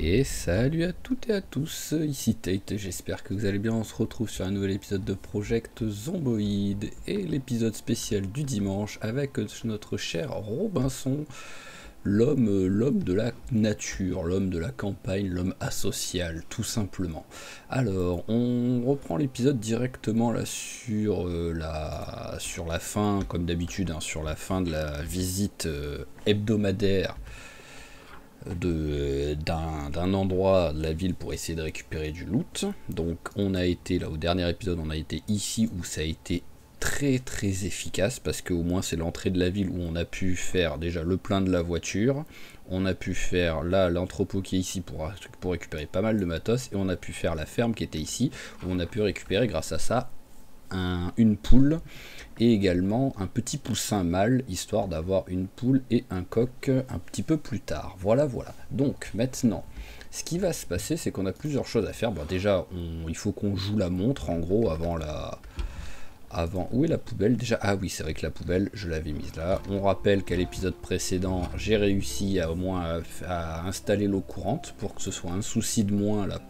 Et salut à toutes et à tous, ici Tate, j'espère que vous allez bien. On se retrouve sur un nouvel épisode de Project Zomboid et l'épisode spécial du dimanche avec notre cher Robinson, l'homme de la nature, l'homme de la campagne, l'homme asocial, tout simplement. Alors, on reprend l'épisode directement là sur la fin, comme d'habitude, hein, sur la fin de la visite hebdomadaire d'un endroit de la ville pour essayer de récupérer du loot. Donc on a été là au dernier épisode, on a été ici où ça a été très très efficace parce qu'au moins c'est l'entrée de la ville où on a pu faire déjà le plein de la voiture, on a pu faire là l'entrepôt qui est ici pour récupérer pas mal de matos, et on a pu faire la ferme qui était ici où on a pu récupérer grâce à ça une poule et également un petit poussin mâle, histoire d'avoir une poule et un coq un petit peu plus tard. Voilà. Donc maintenant, ce qui va se passer, c'est qu'on a plusieurs choses à faire. Bon, déjà, il faut qu'on joue la montre en gros avant où est la poubelle déjà? Ah oui, c'est vrai que la poubelle, je l'avais mise là. On rappelle qu'à l'épisode précédent, j'ai réussi au moins à installer l'eau courante pour que ce soit un souci de moins là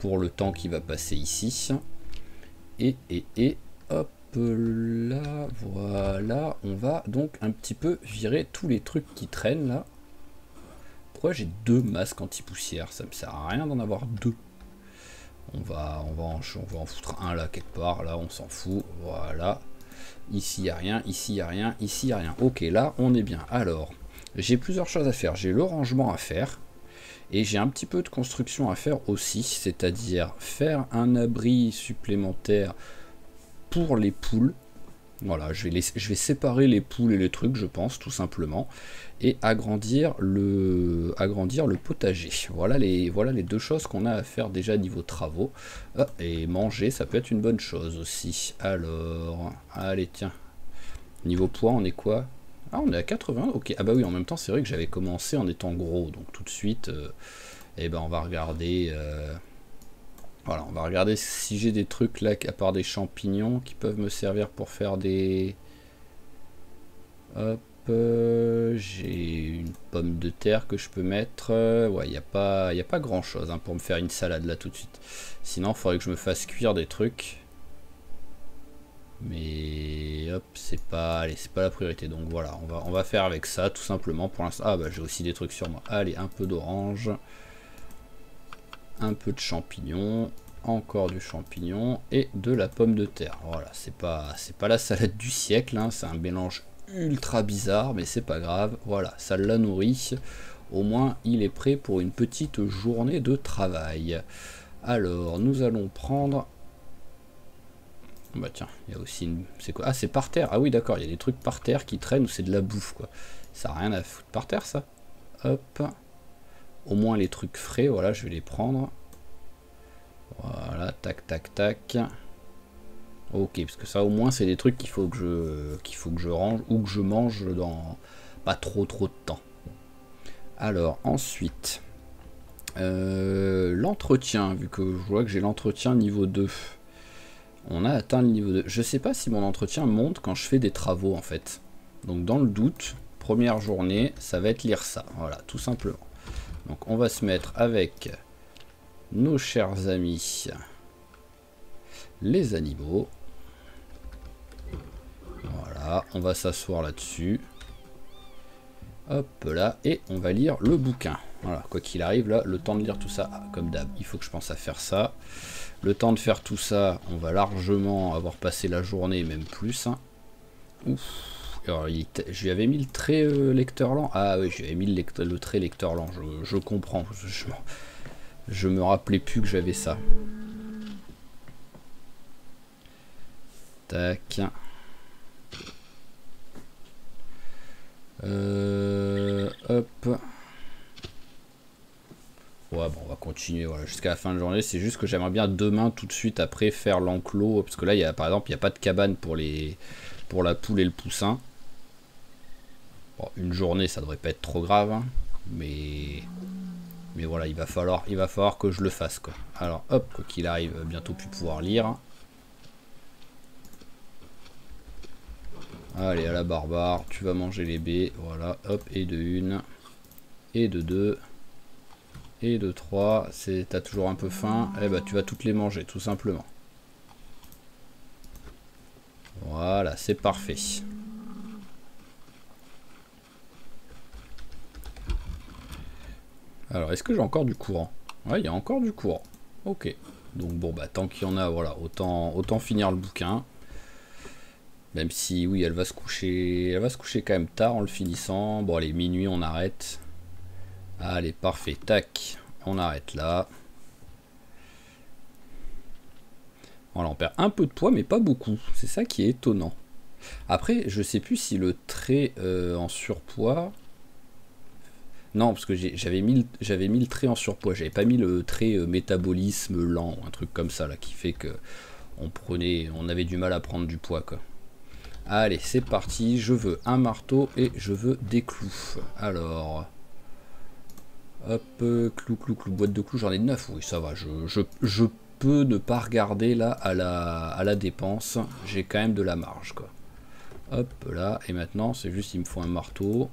pour le temps qui va passer ici. Et hop là, voilà, on va donc un petit peu virer tous les trucs qui traînent là. Pourquoi j'ai deux masques anti-poussière? Ça me sert à rien d'en avoir deux. On va en foutre un là quelque part, là on s'en fout, voilà. Ici il y a rien, ici il y a rien, ici il y a rien. Ok, là on est bien. Alors, j'ai plusieurs choses à faire. J'ai le rangement à faire. Et j'ai un petit peu de construction à faire aussi, c'est-à-dire faire un abri supplémentaire pour les poules. Voilà, je vais séparer les poules et les trucs, je pense, tout simplement, et agrandir le potager. Voilà les deux choses qu'on a à faire déjà niveau travaux. Ah, et manger, ça peut être une bonne chose aussi. Alors, allez, tiens. Niveau poids, on est quoi? Ah, on est à 80, ok. Ah bah oui, en même temps, c'est vrai que j'avais commencé en étant gros, donc tout de suite, on va regarder... Voilà, on va regarder si j'ai des trucs là, à part des champignons, qui peuvent me servir pour faire des... Hop, j'ai une pomme de terre que je peux mettre. Ouais, il n'y a pas grand chose hein, pour me faire une salade là tout de suite. Sinon, il faudrait que je me fasse cuire des trucs. Mais hop, c'est pas la priorité. Donc voilà, on va faire avec ça tout simplement pour l'instant. Ah bah j'ai aussi des trucs sur moi. Allez, un peu d'orange. Un peu de champignons, encore du champignon et de la pomme de terre. Voilà, c'est pas la salade du siècle, hein, c'est un mélange ultra bizarre, mais c'est pas grave. Voilà, ça l'a nourri. Au moins, il est prêt pour une petite journée de travail. Alors, nous allons prendre... Bah tiens, il y a aussi une... C'est quoi? Ah, c'est par terre. Ah oui, d'accord, il y a des trucs par terre qui traînent ou c'est de la bouffe, quoi. Ça n'a rien à foutre par terre, ça. Hop. Au moins les trucs frais, voilà, je vais les prendre. Voilà, tac, tac, tac. Ok, parce que ça au moins c'est des trucs qu'il faut que je range ou que je mange dans pas trop de temps. Alors ensuite, l'entretien, vu que je vois que j'ai l'entretien niveau 2. On a atteint le niveau 2. Je sais pas si mon entretien monte quand je fais des travaux en fait. Donc dans le doute, première journée, ça va être lire ça. Voilà, tout simplement. Donc on va se mettre avec nos chers amis les animaux. Voilà, on va s'asseoir là-dessus. Hop là, et on va lire le bouquin. Voilà, quoi qu'il arrive là, le temps de lire tout ça, comme d'hab, il faut que je pense à faire ça. Le temps de faire tout ça, on va largement avoir passé la journée, même plus. Hein. Ouf. Alors, je lui avais mis le trait lecteur lent. Ah oui, je lui avais mis le trait lecteur lent. Je comprends. Je me rappelais plus que j'avais ça. Tac. Hop. Ouais, bon, on va continuer voilà, jusqu'à la fin de journée. C'est juste que j'aimerais bien demain, tout de suite après, faire l'enclos. Parce que là, par exemple, il n'y a pas de cabane pour la poule et le poussin. Bon, une journée, ça devrait pas être trop grave. Hein, mais voilà, il va falloir que je le fasse. Quoi. Alors, hop, quoi qu'il arrive, bientôt plus pouvoir lire. Allez, à la barbare, tu vas manger les baies. Voilà, hop, et de 1. Et de 2. Et de 3. T'as toujours un peu faim. Eh bah, tu vas toutes les manger, tout simplement. Voilà, c'est parfait. Alors, est-ce que j'ai encore du courant? Ouais, il y a encore du courant. Ok. Donc bon, bah tant qu'il y en a, voilà, autant finir le bouquin. Même si, oui, elle va se coucher quand même tard en le finissant. Bon, allez, minuit, on arrête. Allez, parfait. Tac, on arrête là. Voilà, on perd un peu de poids, mais pas beaucoup. C'est ça qui est étonnant. Après, je sais plus si le trait en surpoids... Non, parce que j'avais mis le trait en surpoids. J'avais pas mis le trait métabolisme lent, un truc comme ça, là, qui fait que on avait du mal à prendre du poids, quoi. Allez, c'est parti. Je veux un marteau et je veux des clous. Alors... Hop, clou, boîte de clous, j'en ai 9. Oui, ça va, je peux ne pas regarder là à la dépense. J'ai quand même de la marge, quoi. Hop, là, et maintenant, c'est juste, il me faut un marteau.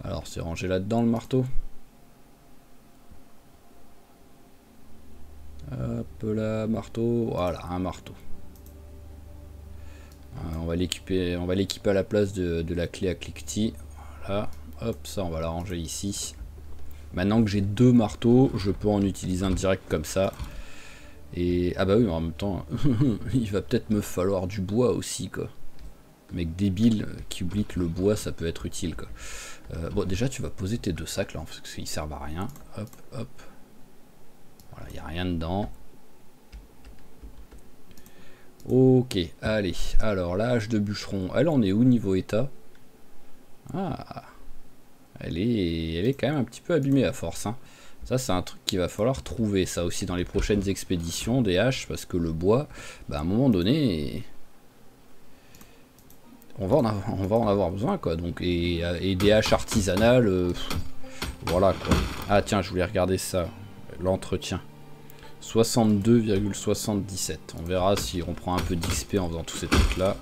Alors, c'est rangé là-dedans, le marteau. Hop là, marteau, voilà, un marteau. On va l'équiper à la place de la clé à cliquetis. Voilà, hop, ça, on va la ranger ici. Maintenant que j'ai 2 marteaux, je peux en utiliser un direct comme ça. Et ah bah oui, mais en même temps, il va peut-être me falloir du bois aussi, quoi. Mec débile qui oublie que le bois, ça peut être utile, quoi. Bon, déjà, tu vas poser tes 2 sacs là, parce qu'ils servent à rien. Hop, hop. Voilà, il n'y a rien dedans. Ok, allez. Alors, la hache de bûcheron, elle en est où niveau état? Ah, elle est quand même un petit peu abîmée à force, hein. Ça, c'est un truc qu'il va falloir trouver, ça aussi, dans les prochaines expéditions, des haches, parce que le bois, bah, à un moment donné, on va en avoir besoin, quoi. Donc, et des haches artisanales, voilà, quoi. Ah, tiens, je voulais regarder ça, l'entretien. 62,77. On verra si on prend un peu d'XP en faisant tous ces trucs-là.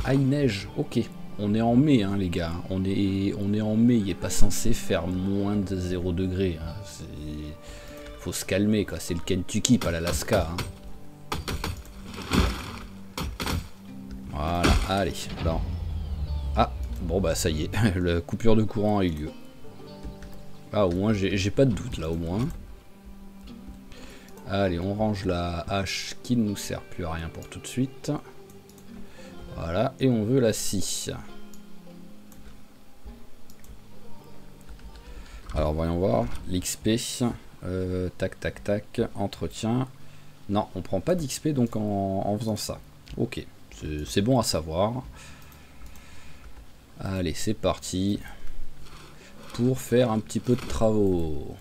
Ah, il neige, ok. On est en mai, hein, les gars. On est en mai, il n'est pas censé faire moins de 0 degré. Hein. Faut se calmer, quoi. C'est le Kentucky, pas l'Alaska. Hein. Voilà, allez. Là. Ah, bon, bah ça y est. La coupure de courant a eu lieu. Ah, au moins, j'ai pas de doute, là, au moins. Allez, on range la hache qui ne nous sert plus à rien pour tout de suite. Voilà, et on veut la scie. Alors voyons voir, l'XP, tac tac tac, entretien. Non, on prend pas d'XP donc en faisant ça. Ok, c'est bon à savoir. Allez, c'est parti pour faire un petit peu de travaux.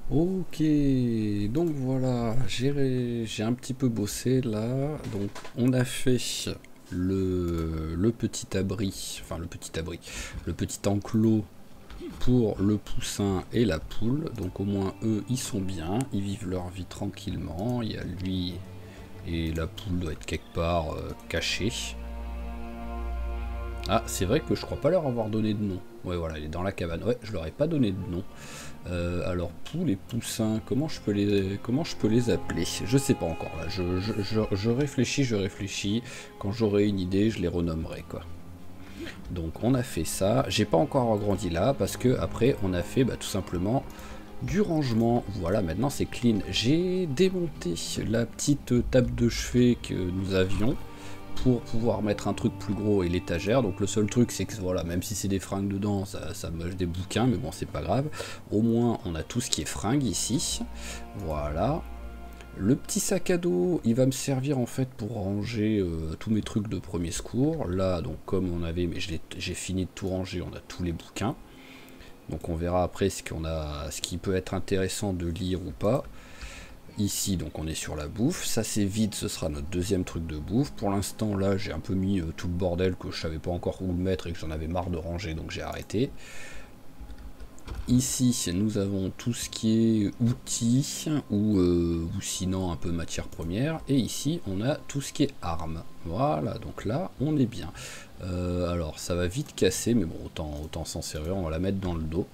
Ok, donc voilà, j'ai un petit peu bossé là, donc on a fait le petit abri, enfin le petit enclos pour le poussin et la poule, donc au moins eux ils sont bien, ils vivent leur vie tranquillement, il y a lui et la poule doit être quelque part cachée. Ah, c'est vrai que je crois pas leur avoir donné de nom. Ouais, voilà, il est dans la cabane. Ouais, je leur ai pas donné de nom. Alors, poules et poussins, comment je peux les appeler? Je sais pas encore, là. Je réfléchis. Quand j'aurai une idée, je les renommerai, quoi. Donc, on a fait ça. J'ai pas encore agrandi là, parce que après, on a fait bah, tout simplement du rangement. Voilà, maintenant c'est clean. J'ai démonté la petite table de chevet que nous avions pour pouvoir mettre un truc plus gros et l'étagère. Donc le seul truc c'est que voilà, même si c'est des fringues dedans, ça moche des bouquins, mais bon c'est pas grave. Au moins on a tout ce qui est fringues ici. Voilà. Le petit sac à dos, il va me servir en fait pour ranger tous mes trucs de premier secours. Là donc comme on avait, mais j'ai fini de tout ranger, on a tous les bouquins. Donc on verra après ce qui peut être intéressant de lire ou pas. Ici, donc on est sur la bouffe. Ça c'est vide, ce sera notre deuxième truc de bouffe. Pour l'instant, là, j'ai un peu mis tout le bordel que je savais pas encore où le mettre et que j'en avais marre de ranger, donc j'ai arrêté. Ici, nous avons tout ce qui est outils ou sinon un peu matière première. Et ici, on a tout ce qui est armes. Voilà, donc là, on est bien. Alors, ça va vite casser, mais bon, autant s'en servir. On va la mettre dans le dos.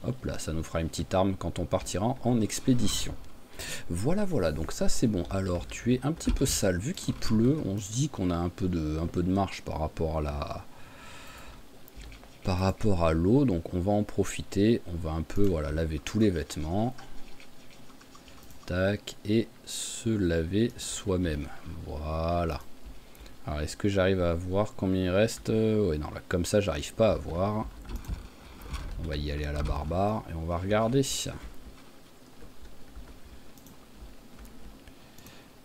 Hop là, ça nous fera une petite arme quand on partira en expédition. Voilà, voilà, donc ça c'est bon. Alors, tu es un petit peu sale. Vu qu'il pleut, on se dit qu'on a un peu de marche par rapport à l'eau, donc on va en profiter, on va un peu voilà, laver tous les vêtements, tac, et se laver soi-même, voilà. Alors est-ce que j'arrive à voir combien il reste? Oui, non, là, comme ça j'arrive pas à voir. On va y aller à la barbare et on va regarder.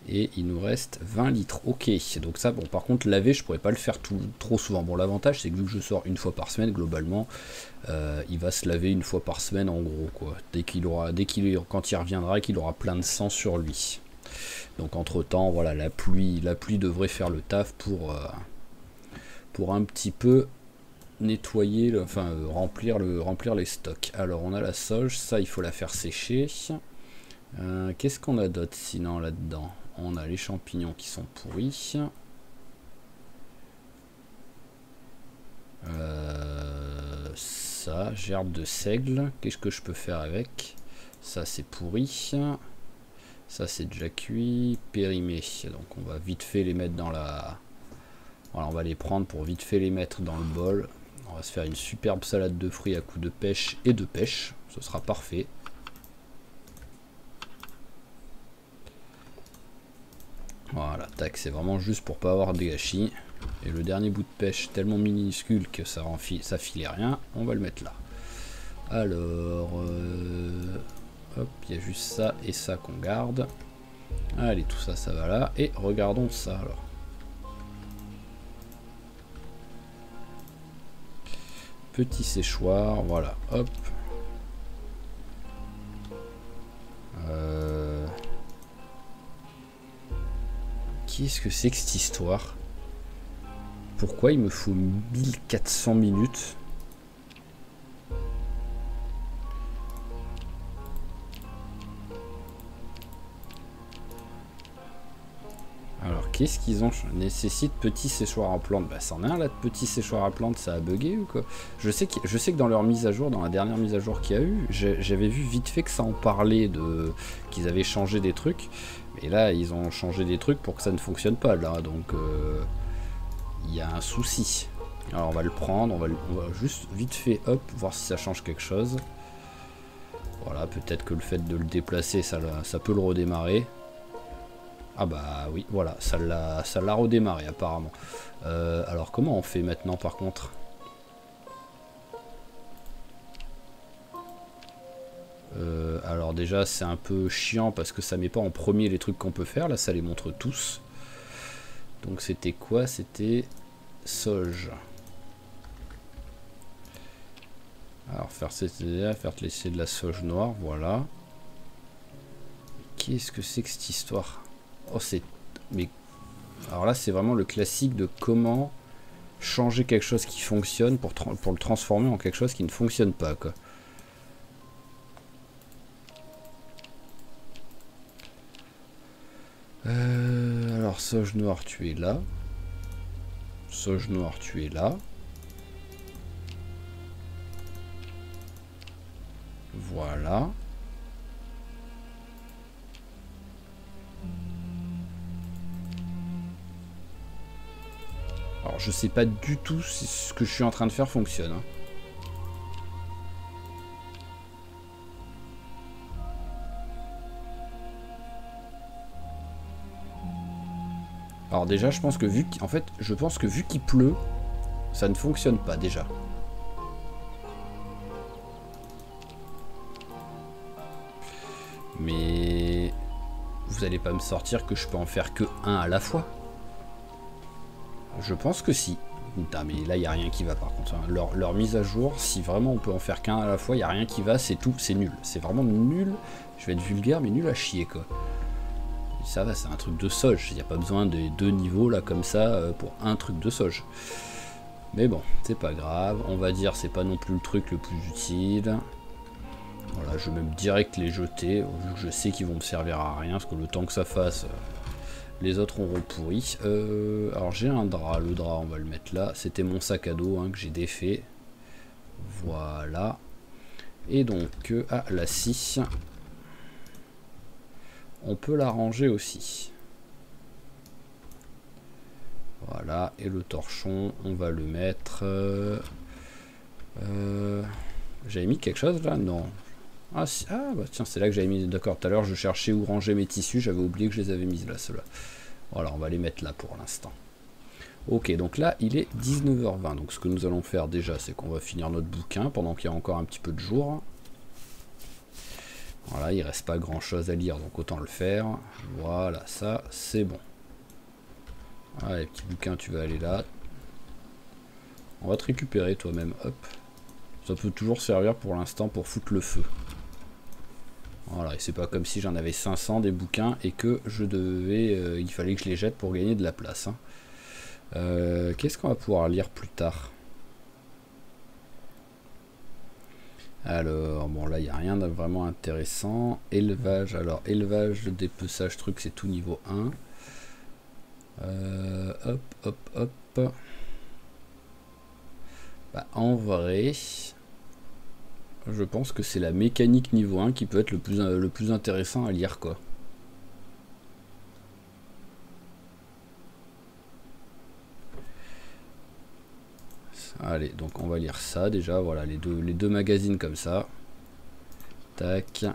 Et il nous reste 20 litres. Ok, donc ça, bon, par contre, laver, je pourrais pas le faire trop souvent. Bon, l'avantage, c'est que vu que je sors une fois par semaine, globalement, il va se laver une fois par semaine, en gros, quoi. Quand il reviendra, qu'il aura plein de sang sur lui. Donc, entre-temps, voilà, la pluie devrait faire le taf pour un petit peu nettoyer, remplir les stocks. Alors, on a la sauge, ça, il faut la faire sécher. Qu'est-ce qu'on a d'autre, sinon, là-dedans? On a les champignons qui sont pourris. Ça, gerbe de seigle. Qu'est-ce que je peux faire avec? Ça, c'est pourri. Ça, c'est déjà cuit. Périmé. Donc, on va vite fait les mettre dans la... Voilà, on va les prendre pour vite fait les mettre dans le bol. On va se faire une superbe salade de fruits à coups de pêche et de pêche. Ce sera parfait. Voilà, tac, c'est vraiment juste pour pas avoir de gâchis. Et le dernier bout de pêche tellement minuscule que ça filait rien, on va le mettre là. Alors, hop, il y a juste ça et ça qu'on garde. Allez, tout ça, ça va là. Et regardons ça alors. Petit séchoir, voilà, hop. Qu'est-ce que c'est que cette histoire? Pourquoi il me faut 1400 minutes? Alors qu'est-ce qu'ils ont? Nécessite petit séchoir à plantes. Bah c'en a un là de petit séchoir à plantes, ça a bugué ou quoi? Je sais que dans leur mise à jour, dans la dernière mise à jour qu'il y a eu, j'avais vu vite fait que ça en parlait qu'ils avaient changé des trucs. Mais là ils ont changé des trucs pour que ça ne fonctionne pas là, donc il y a un souci. Alors on va le prendre, on va juste vite fait hop, voir si ça change quelque chose. Voilà, peut-être que le fait de le déplacer ça peut le redémarrer. Ah bah oui, voilà, ça l'a redémarré apparemment. Alors comment on fait maintenant par contre? Alors déjà c'est un peu chiant parce que ça met pas en premier les trucs qu'on peut faire, là ça les montre tous. Donc c'était quoi? C'était sauge. Alors faire laisser de la sauge noire, voilà. Qu'est-ce que c'est que cette histoire? Oh c'est... Mais... Alors là c'est vraiment le classique de comment changer quelque chose qui fonctionne pour le transformer en quelque chose qui ne fonctionne pas quoi. Alors sauge noire tu es là. Sauge noire tu es là. Voilà. Alors je sais pas du tout si ce que je suis en train de faire fonctionne. Hein. Alors déjà je pense que vu qu'il pleut, ça ne fonctionne pas déjà. Mais vous allez pas me sortir que je peux en faire que un à la fois? Je pense que si. Putain, mais là, il n'y a rien qui va par contre. Hein. Leur mise à jour, si vraiment on peut en faire qu'un à la fois, il n'y a rien qui va, c'est tout, c'est nul. C'est vraiment nul. Je vais être vulgaire, mais nul à chier, quoi. Ça va, c'est un truc de soge. Il n'y a pas besoin de 2 niveaux, là, comme ça, pour un truc de soge. Mais bon, c'est pas grave. On va dire, c'est pas non plus le truc le plus utile. Voilà, je vais même direct les jeter, vu que je sais qu'ils vont me servir à rien, parce que le temps que ça fasse... les autres auront pourri. Alors j'ai un drap, le drap on va le mettre là. C'était mon sac à dos hein, que j'ai défait. Voilà. Et donc, la scie. On peut la ranger aussi. Voilà, et le torchon, on va le mettre... J'avais mis quelque chose là? Non. Ah, si, ah bah tiens, c'est là que j'avais mis... D'accord, tout à l'heure je cherchais où ranger mes tissus, j'avais oublié que je les avais mis là, ceux-là. Voilà, on va les mettre là pour l'instant. Ok, donc là, il est 19h20. Donc ce que nous allons faire déjà, c'est qu'on va finir notre bouquin pendant qu'il y a encore un petit peu de jour. Voilà, il reste pas grand-chose à lire, donc autant le faire. Voilà, ça, c'est bon. Allez, petit bouquin, tu vas aller là. On va te récupérer toi-même, hop. Ça peut toujours servir pour l'instant pour foutre le feu. Voilà, et c'est pas comme si j'en avais 500 des bouquins et que je devais... il fallait que je les jette pour gagner de la place. Hein. Qu'est-ce qu'on va pouvoir lire plus tard? Alors, bon là, il n'y a rien de vraiment intéressant. Élevage, alors, élevage, dépeçage, truc, c'est tout niveau 1. Hop, hop, hop. Bah, en vrai... Je pense que c'est la mécanique niveau 1 qui peut être le plus intéressant à lire, quoi. Allez, donc on va lire ça déjà. Voilà, les deux magazines comme ça. Tac.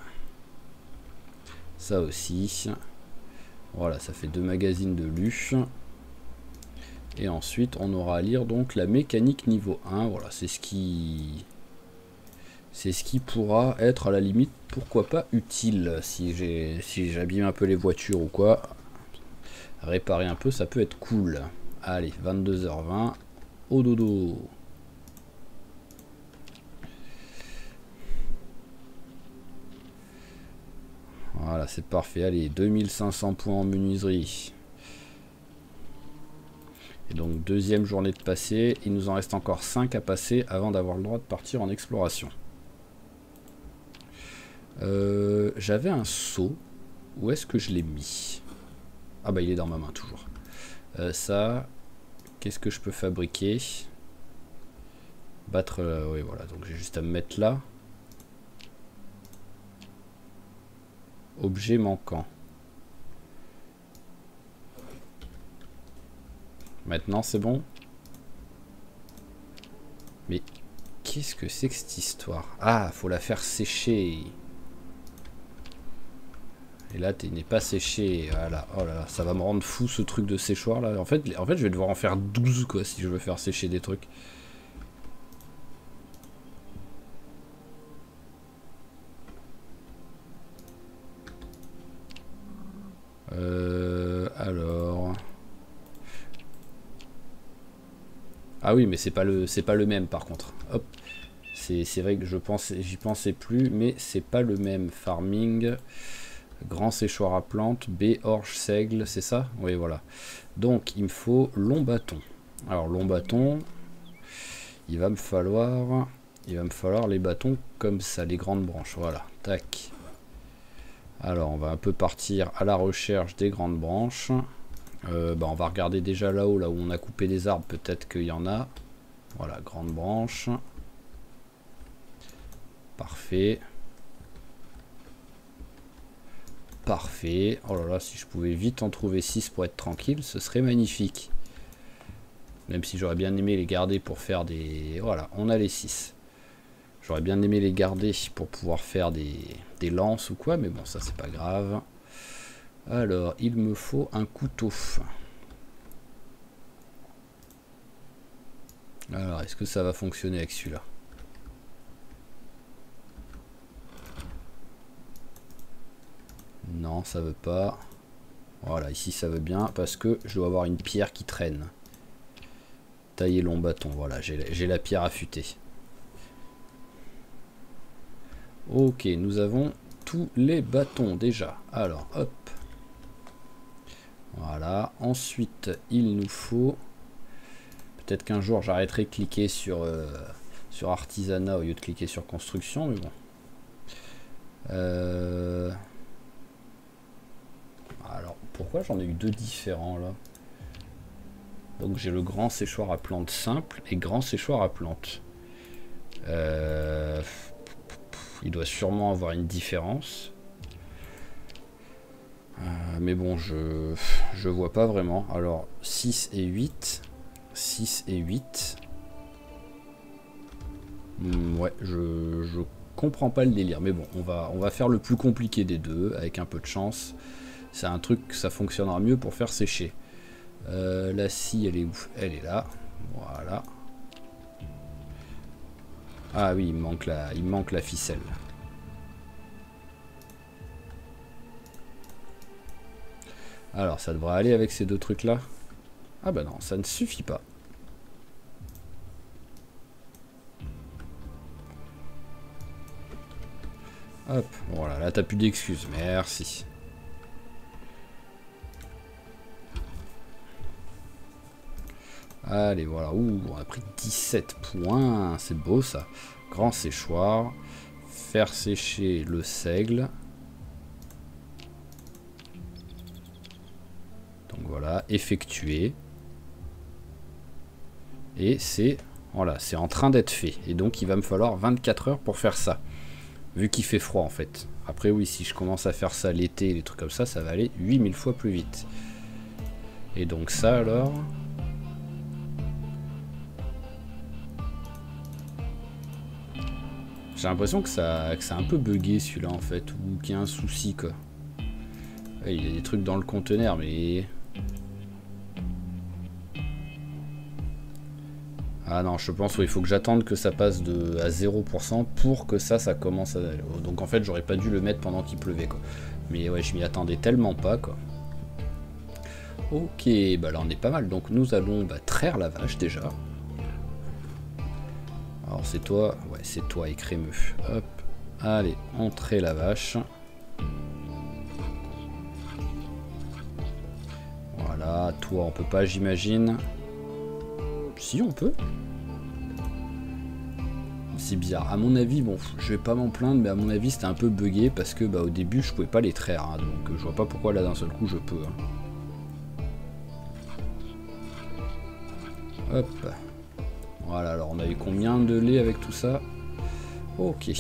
Ça aussi. Voilà, ça fait 2 magazines de lu. Et ensuite, on aura à lire donc la mécanique niveau 1. Voilà, c'est ce qui... C'est ce qui pourra être à la limite, pourquoi pas, utile. Si j'abîme un peu les voitures ou quoi, réparer un peu, ça peut être cool. Allez, 22h20, au dodo. Voilà, c'est parfait. Allez, 2500 points en menuiserie. Et donc, deuxième journée de passé. Il nous en reste encore 5 à passer avant d'avoir le droit de partir en exploration. J'avais un seau. Où est-ce que je l'ai mis? Ah bah il est dans ma main toujours. Ça, qu'est-ce que je peux fabriquer? Battre, oui voilà, donc j'ai juste à me mettre là. Objet manquant. Maintenant c'est bon? Mais qu'est-ce que c'est que cette histoire? Ah, faut la faire sécher. Et là, tu n'es pas séché. Voilà. Oh là là, ça va me rendre fou ce truc de séchoir là. En fait, je vais devoir en faire 12 quoi si je veux faire sécher des trucs. Alors. Ah oui, mais c'est pas le même par contre. Hop. C'est vrai que j'y pensais plus, mais c'est pas le même. Farming. Grand séchoir à plantes, B, orge, seigle, c'est ça? Oui, voilà. Donc, il me faut long bâton. Alors, long bâton, il va me falloir les bâtons comme ça, les grandes branches. Voilà, tac. Alors, on va un peu partir à la recherche des grandes branches. On va regarder déjà là-haut, là où on a coupé des arbres, peut-être qu'il y en a. Voilà, grande branche. Parfait. Parfait. Oh là là, si je pouvais vite en trouver 6 pour être tranquille, ce serait magnifique. Même si j'aurais bien aimé les garder pour faire des... Voilà, on a les 6. J'aurais bien aimé les garder pour pouvoir faire des lances ou quoi, mais bon, ça c'est pas grave. Alors, il me faut un couteau. Alors, est-ce que ça va fonctionner avec celui-là? Non, ça veut pas. Voilà, ici ça veut bien parce que je dois avoir une pierre qui traîne. tailler long bâton. Voilà, j'ai la pierre affûtée. Ok, nous avons tous les bâtons déjà. Alors, hop. Voilà. Ensuite, il nous faut... Peut-être qu'un jour, j'arrêterai de cliquer sur artisanat au lieu de cliquer sur construction, mais bon. Alors, pourquoi j'en ai eu deux différents, là? Donc, j'ai le grand séchoir à plantes simple et grand séchoir à plantes. Il doit sûrement avoir une différence. Mais bon, je vois pas vraiment. Alors, 6 et 8. 6 et 8. Ouais, je comprends pas le délire. Mais bon, on va faire le plus compliqué des deux, avec un peu de chance. C'est un truc, ça fonctionnera mieux pour faire sécher. La scie, elle est où? Elle est là. Voilà. Ah oui, il me manque la ficelle. Alors, ça devrait aller avec ces deux trucs-là. Ah bah non, ça ne suffit pas. Hop, voilà, là t'as plus d'excuses, merci. Allez, voilà, ouh, on a pris 17 points, c'est beau ça. Grand séchoir, faire sécher le seigle. Donc voilà, effectuer. Et c'est voilà, c'est en train d'être fait. Et donc il va me falloir 24 heures pour faire ça. Vu qu'il fait froid en fait. Après oui, si je commence à faire ça l'été, des trucs comme ça, ça va aller 8000 fois plus vite. Et donc ça alors... J'ai l'impression que ça a un peu bugué celui-là en fait, ou qu'il y a un souci quoi. Ouais, il y a des trucs dans le conteneur mais... Ah non, je pense qu'il faut que j'attende que ça passe à 0% pour que ça commence à... Donc en fait j'aurais pas dû le mettre pendant qu'il pleuvait quoi. Mais ouais, je m'y attendais tellement pas quoi. Ok, bah là on est pas mal. Donc nous allons traire la vache déjà. Alors c'est toi, ouais c'est toi et crémeux. Hop, allez, on traite la vache. Voilà, toi on peut pas j'imagine. Si on peut. C'est bizarre. À mon avis, bon, je vais pas m'en plaindre, mais à mon avis c'était un peu bugué parce que au début je pouvais pas les traire, hein, donc je vois pas pourquoi là d'un seul coup je peux. Hein. Hop. Voilà, alors on a eu combien de lait avec tout ça? Ok.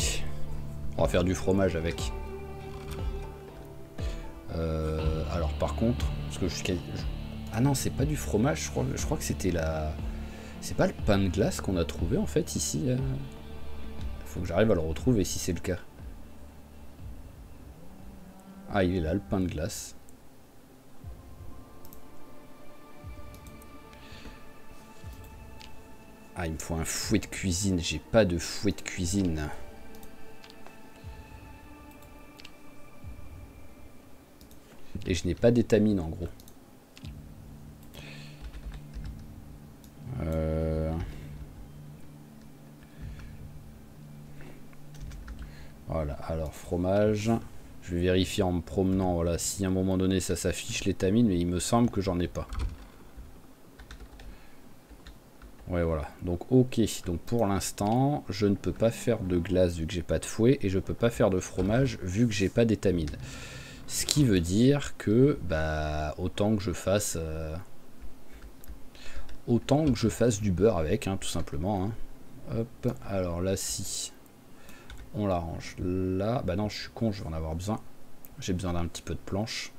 On va faire du fromage avec. Alors par contre, parce que jusqu'à... Ah non, c'est pas du fromage, je crois que c'était la... C'est pas le pain de glace qu'on a trouvé en fait ici. Faut que j'arrive à le retrouver si c'est le cas. Ah, il est là, le pain de glace. Ah, il me faut un fouet de cuisine. J'ai pas de fouet de cuisine. Et je n'ai pas d'étamine en gros. Voilà, alors fromage. Je vais vérifier en me promenant, voilà, si à un moment donné ça s'affiche l'étamine, mais il me semble que j'en ai pas. Ouais, voilà, donc ok, donc pour l'instant, je ne peux pas faire de glace vu que j'ai pas de fouet, et je peux pas faire de fromage vu que j'ai pas d'étamine. Ce qui veut dire que, autant que je fasse du beurre avec, hein, tout simplement. Hein. Hop, alors là, si... On l'arrange là. Bah non, je suis con, je vais en avoir besoin. J'ai besoin d'un petit peu de planches.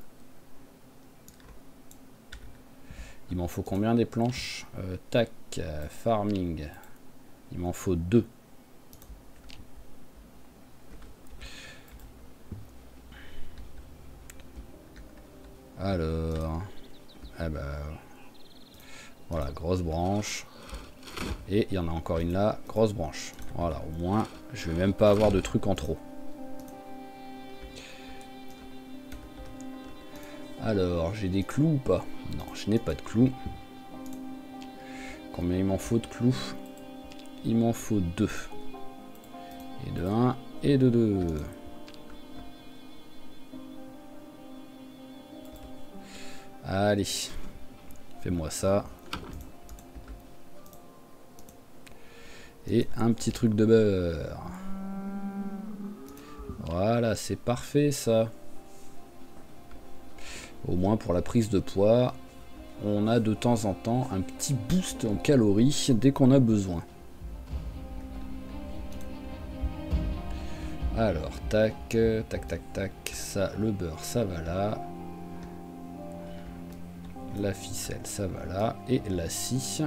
Il m'en faut combien des planches? Tac, farming. Il m'en faut 2. Alors... Ah bah... Voilà, grosse branche. Et il y en a encore une là, grosse branche. Voilà, au moins, je vais même pas avoir de trucs en trop. Alors, j'ai des clous ou pas? Non, je n'ai pas de clous. Combien il m'en faut de clous? Il m'en faut 2. Et de 1 et de 2. Allez. Fais-moi ça. Et un petit truc de beurre. Voilà, c'est parfait ça. Au moins pour la prise de poids, on a de temps en temps un petit boost en calories dès qu'on a besoin. Alors, tac, tac, tac, tac, ça, le beurre, ça va là. La ficelle, ça va là. Et la scie,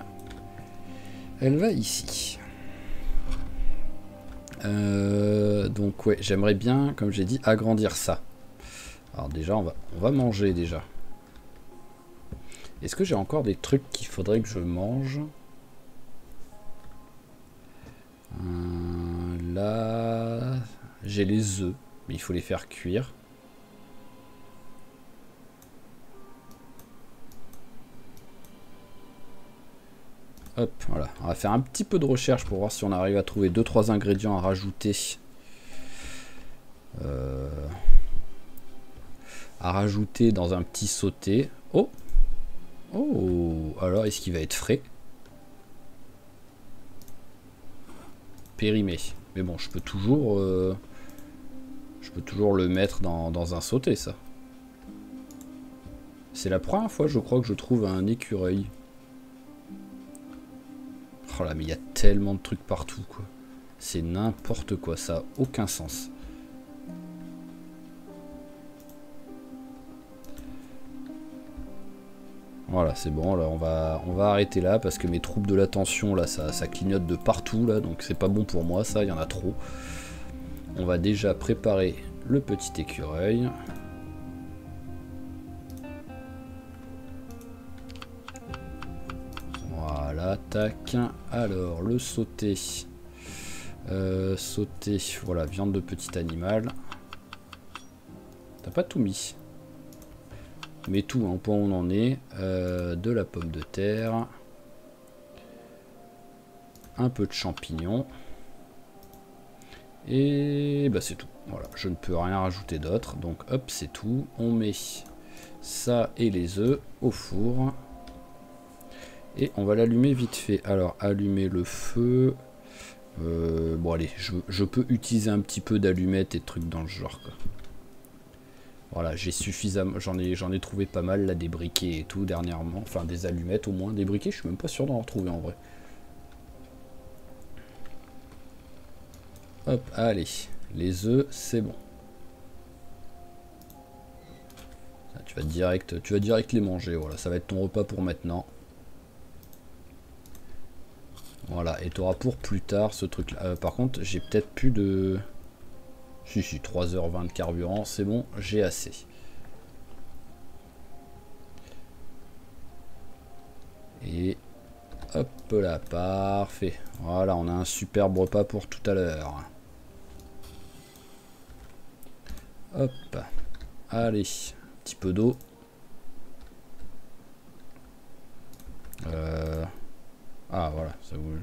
elle va ici. Donc ouais, j'aimerais bien, comme j'ai dit, agrandir ça. Alors déjà, on va manger déjà. Est-ce que j'ai encore des trucs qu'il faudrait que je mange? Là, j'ai les œufs, mais il faut les faire cuire. Hop, voilà. On va faire un petit peu de recherche pour voir si on arrive à trouver 2-3 ingrédients à rajouter. Dans un petit sauté. Oh! Oh! Alors, est-ce qu'il va être frais? Périmé. Mais bon, je peux toujours le mettre dans un sauté, ça. C'est la première fois, je crois, que je trouve un écureuil. Oh là, mais il y a tellement de trucs partout, quoi. C'est n'importe quoi, ça n'a aucun sens. Voilà, c'est bon, là, on va arrêter là, parce que mes troubles de l'attention, là, ça clignote de partout, là, donc c'est pas bon pour moi, ça, il y en a trop. On va déjà préparer le petit écureuil. Voilà, tac. Alors, le sauté. Sauté, voilà, viande de petit animal. T'as pas tout mis. Mais tout, hein, point où on en est. De la pomme de terre. Un peu de champignons. Et bah c'est tout. Voilà, je ne peux rien rajouter d'autre. Donc hop, c'est tout. On met ça et les œufs au four. Et on va l'allumer vite fait. Alors, allumer le feu. Bon allez, je peux utiliser un petit peu d'allumettes et de trucs dans le genre, quoi. Voilà, j'ai suffisamment, j'en ai trouvé pas mal là, des briquets et tout dernièrement, enfin des allumettes au moins, des briquets je suis même pas sûr d'en retrouver en vrai. Hop, allez, les œufs c'est bon. Ça, tu vas direct les manger, voilà, ça va être ton repas pour maintenant. Voilà, et tu auras pour plus tard ce truc là. Par contre, j'ai peut-être plus de... Si, 3h20 de carburant, c'est bon, j'ai assez. Et hop là, parfait. Voilà, on a un superbe repas pour tout à l'heure. Hop, allez, un petit peu d'eau. Ah voilà, ça voulait...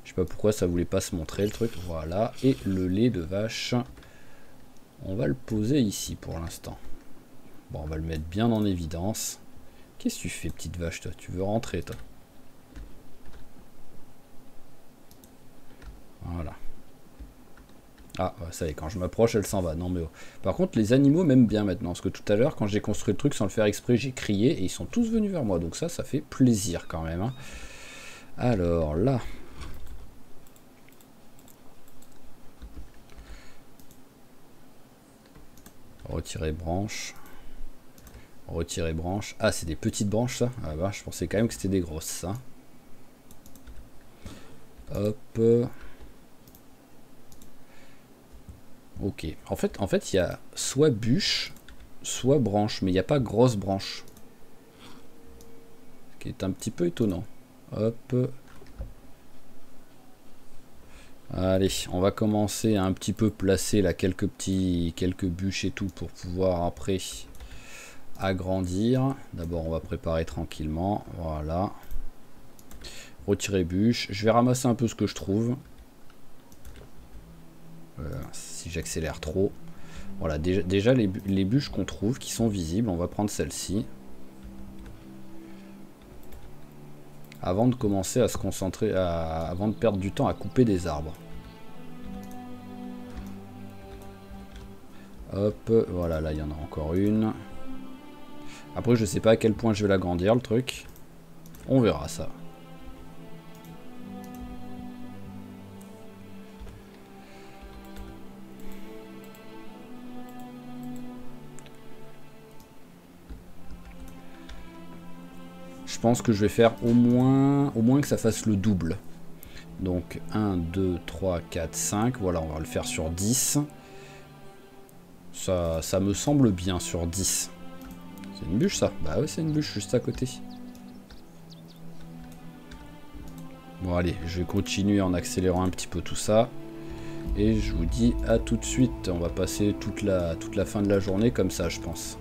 Je sais pas pourquoi ça voulait pas se montrer le truc. Voilà, et le lait de vache, on va le poser ici pour l'instant. Bon, on va le mettre bien en évidence. Qu'est-ce que tu fais, petite vache, toi? Tu veux rentrer, toi? Voilà. Ah, ça y est, quand je m'approche, elle s'en va. Non, mais oh. Par contre, les animaux m'aiment bien maintenant. Parce que tout à l'heure, quand j'ai construit le truc sans le faire exprès, j'ai crié et ils sont tous venus vers moi. Donc ça fait plaisir quand même, hein. Alors, là... Retirer branche. Retirer branche. Ah, c'est des petites branches, ça? Ah bah, je pensais quand même que c'était des grosses, ça. Hop. Ok. En fait, il y a soit bûche, soit branche, mais il n'y a pas grosse branche. Ce qui est un petit peu étonnant. Hop. Allez, on va commencer à un petit peu placer là quelques bûches et tout pour pouvoir après agrandir. D'abord, on va préparer tranquillement. Voilà. Retirer bûche. Je vais ramasser un peu ce que je trouve. Si j'accélère trop. Voilà, déjà les bûches qu'on trouve qui sont visibles, on va prendre celle-ci. Avant de commencer à se concentrer, avant de perdre du temps à couper des arbres. Hop, voilà, là il y en a encore une. Après je sais pas à quel point je vais l'agrandir le truc. On verra ça. Je pense que je vais faire au moins que ça fasse le double. Donc 1, 2, 3, 4, 5. Voilà, on va le faire sur 10. Ça me semble bien sur 10. C'est une bûche ça? Bah ouais, c'est une bûche juste à côté. Bon allez, je vais continuer en accélérant un petit peu tout ça. Et je vous dis à tout de suite. On va passer toute la fin de la journée comme ça, je pense.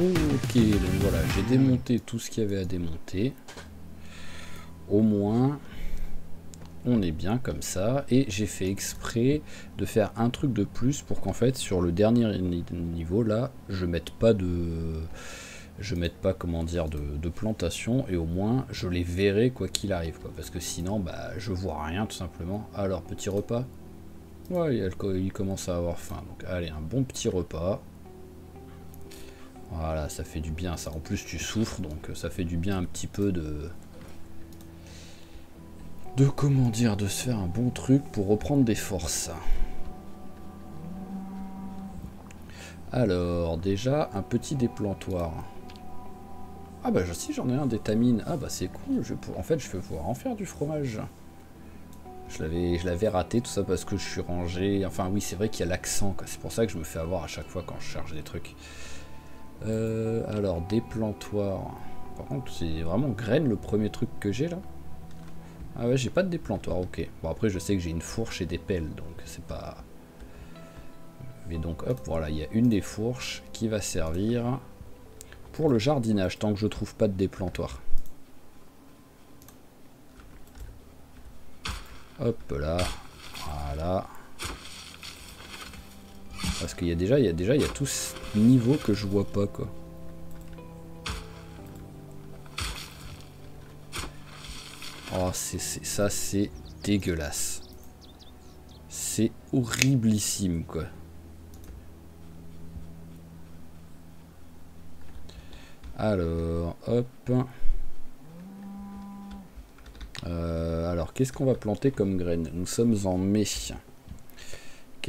Ok, donc voilà, j'ai démonté tout ce qu'il y avait à démonter. Au moins, on est bien comme ça. Et j'ai fait exprès de faire un truc de plus pour qu'en fait, sur le dernier niveau là, je mette pas comment dire de plantation, et au moins je les verrai quoi qu'il arrive, quoi, parce que sinon bah je vois rien tout simplement. Alors petit repas, ouais, il commence à avoir faim, donc allez, un bon petit repas. Voilà, ça fait du bien ça. En plus tu souffres, donc ça fait du bien un petit peu de comment dire, de se faire un bon truc pour reprendre des forces. Alors déjà un petit déplantoir. Ah bah si, j'en ai un d'étamine. Ah bah c'est cool, en fait je vais pouvoir en faire du fromage. Je l'avais raté tout ça parce que je suis rangé. Enfin oui, c'est vrai qu'il y a l'accent, c'est pour ça que je me fais avoir à chaque fois quand je charge des trucs. Alors déplantoir. Par contre c'est vraiment graine le premier truc que j'ai là. Ah ouais, j'ai pas de déplantoir, ok. Bon après je sais que j'ai une fourche et des pelles, donc c'est pas... Mais donc hop, voilà, il y a une des fourches qui va servir pour le jardinage, tant que je trouve pas de déplantoir. Hop là, voilà. Parce qu'il y a déjà, il y a tout ce niveau que je vois pas, quoi. Oh, ça c'est dégueulasse. C'est horriblissime, quoi. Alors, hop. Alors, qu'est-ce qu'on va planter comme graine? Nous sommes en mai.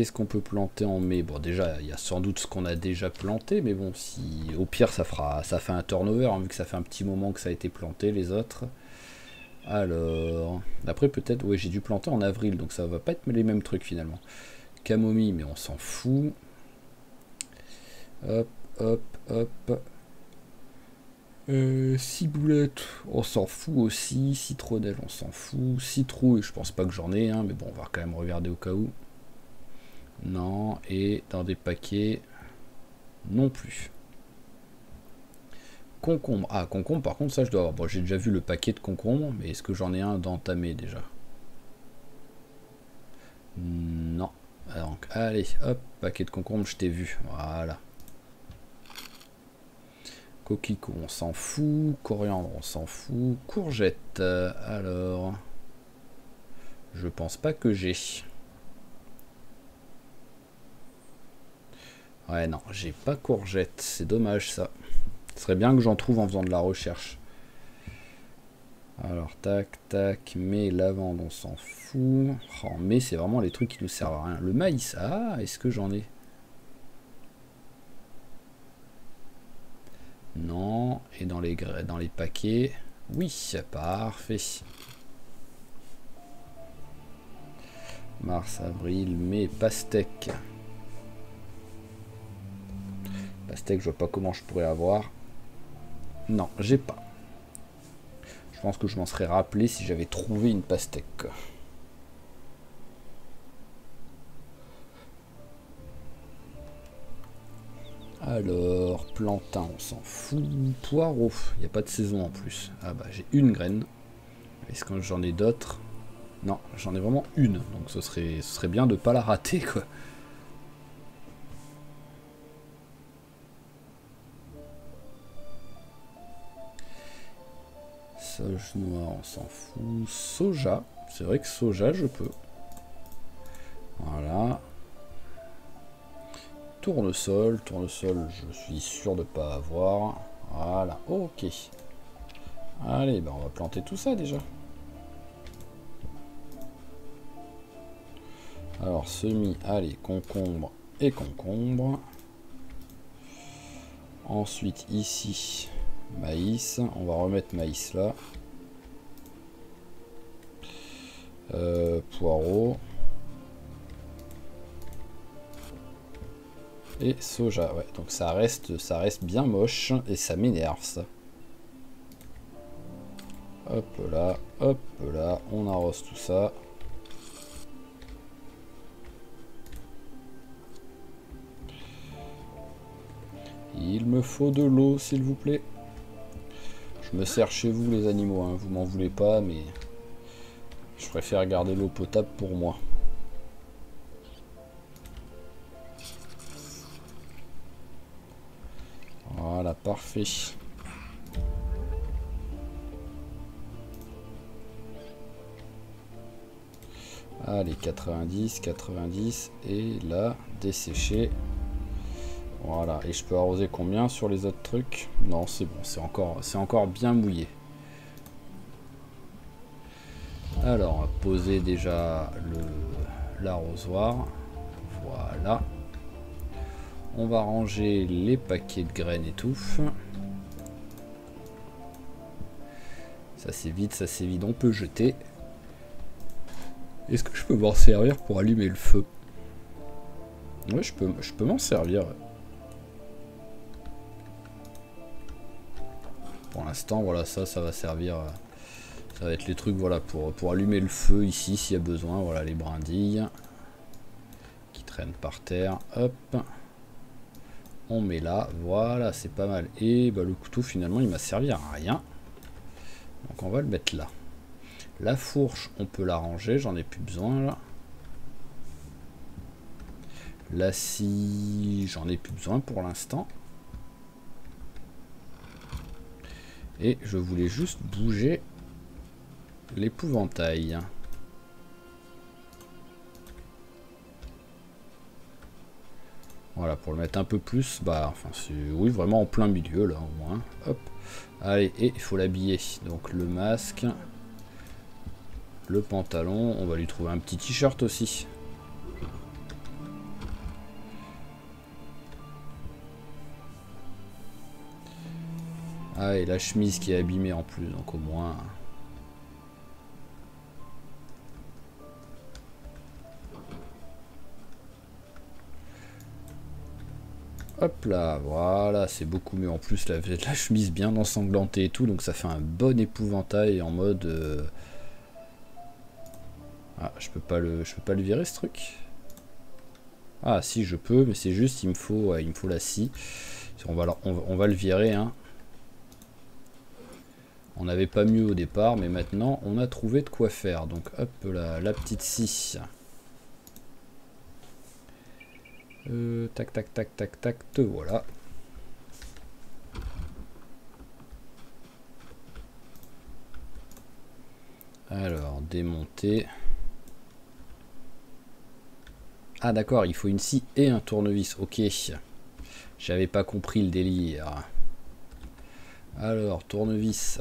qu'est-ce qu'on peut planter en mai? Bon, déjà, il y a sans doute ce qu'on a déjà planté, mais bon, si au pire, ça fait un turnover, hein, vu que ça fait un petit moment que ça a été planté, les autres. Alors, après, peut-être, ouais, j'ai dû planter en avril, donc ça va pas être les mêmes trucs finalement. Camomille, mais on s'en fout. Hop, hop, hop. Ciboulette, on s'en fout aussi. Citronnelle, on s'en fout. Citrouille, je pense pas que j'en ai, hein, mais bon, on va quand même regarder au cas où. Non, et dans des paquets, non plus. Concombre. Ah, concombre, par contre, ça je dois avoir. Bon, j'ai déjà vu le paquet de concombres, mais est-ce que j'en ai un d'entamé déjà? Non. Donc, allez, hop, paquet de concombres, je t'ai vu. Voilà. Coquelicot, on s'en fout. Coriandre, on s'en fout. Courgette, alors. Je pense pas que j'ai. Ouais, non, j'ai pas courgette. C'est dommage ça. Ce serait bien que j'en trouve en faisant de la recherche. Alors, tac, tac. Mais lavande, on s'en fout. Oh, mais c'est vraiment les trucs qui nous servent à rien. Le maïs, ah, est-ce que j'en ai? Non. Et dans les paquets? Oui, parfait. Mars, avril, mai, pastèque. Pastèque, je vois pas comment je pourrais avoir. Non, j'ai pas. Je pense que je m'en serais rappelé si j'avais trouvé une pastèque. Alors, plantain, on s'en fout. Poireau, il n'y a pas de saison en plus. Ah bah, j'ai une graine. Est-ce que j'en ai d'autres? Non, j'en ai vraiment une. Donc ce serait bien de pas la rater, quoi. Sauge noire, on s'en fout. Soja, c'est vrai que soja, je peux. Voilà. Tournesol, je suis sûr de pas avoir. Voilà, ok. Allez, ben on va planter tout ça déjà. Alors, semis, allez, concombre et concombre. Ensuite, ici, maïs. On va remettre maïs là. Poireau. Et soja, ouais. Donc ça reste bien moche et ça m'énerve ça. Hop là, on arrose tout ça. Il me faut de l'eau, s'il vous plaît. Je me sers chez vous, les animaux, hein. Vous m'en voulez pas, mais je préfère garder l'eau potable pour moi. Voilà, parfait. Allez, 90, et là, dessécher. Voilà, et je peux arroser combien sur les autres trucs? Non, c'est bon, c'est encore bien mouillé. Alors, on va poser déjà l'arrosoir. Voilà. On va ranger les paquets de graines et tout. Ça c'est vide, on peut jeter. Est-ce que je peux m'en servir pour allumer le feu? Ouais, je peux m'en servir. Pour l'instant, voilà, ça va servir. Ça va être les trucs, voilà, pour allumer le feu ici, s'il y a besoin. Voilà, les brindilles qui traînent par terre. Hop. On met là. Voilà, c'est pas mal. Et bah, le couteau, finalement, il m'a servi à rien. Donc, on va le mettre là. La fourche, on peut la ranger. J'en ai plus besoin, là. La scie, j'en ai plus besoin pour l'instant. Et je voulais juste bouger l'épouvantail. Voilà, pour le mettre un peu plus, bah, enfin, c'est, oui, vraiment en plein milieu, là, au moins. Hop. Allez, et il faut l'habiller. Donc, le masque, le pantalon, on va lui trouver un petit t-shirt aussi. Ah, et la chemise qui est abîmée en plus, donc au moins... Hop là, voilà, c'est beaucoup mieux. En plus, la chemise bien ensanglantée et tout, donc ça fait un bon épouvantail en mode... Ah, je peux pas le virer ce truc. Ah si, je peux, mais c'est juste, il me faut la scie. On va le virer, hein. On n'avait pas mieux au départ, mais maintenant, on a trouvé de quoi faire. Donc hop là, la petite scie. Tac, tac, tac, tac, tac, te voilà. Alors, démonter. Ah d'accord, il faut une scie et un tournevis. Ok. J'avais pas compris le délire. Alors, tournevis.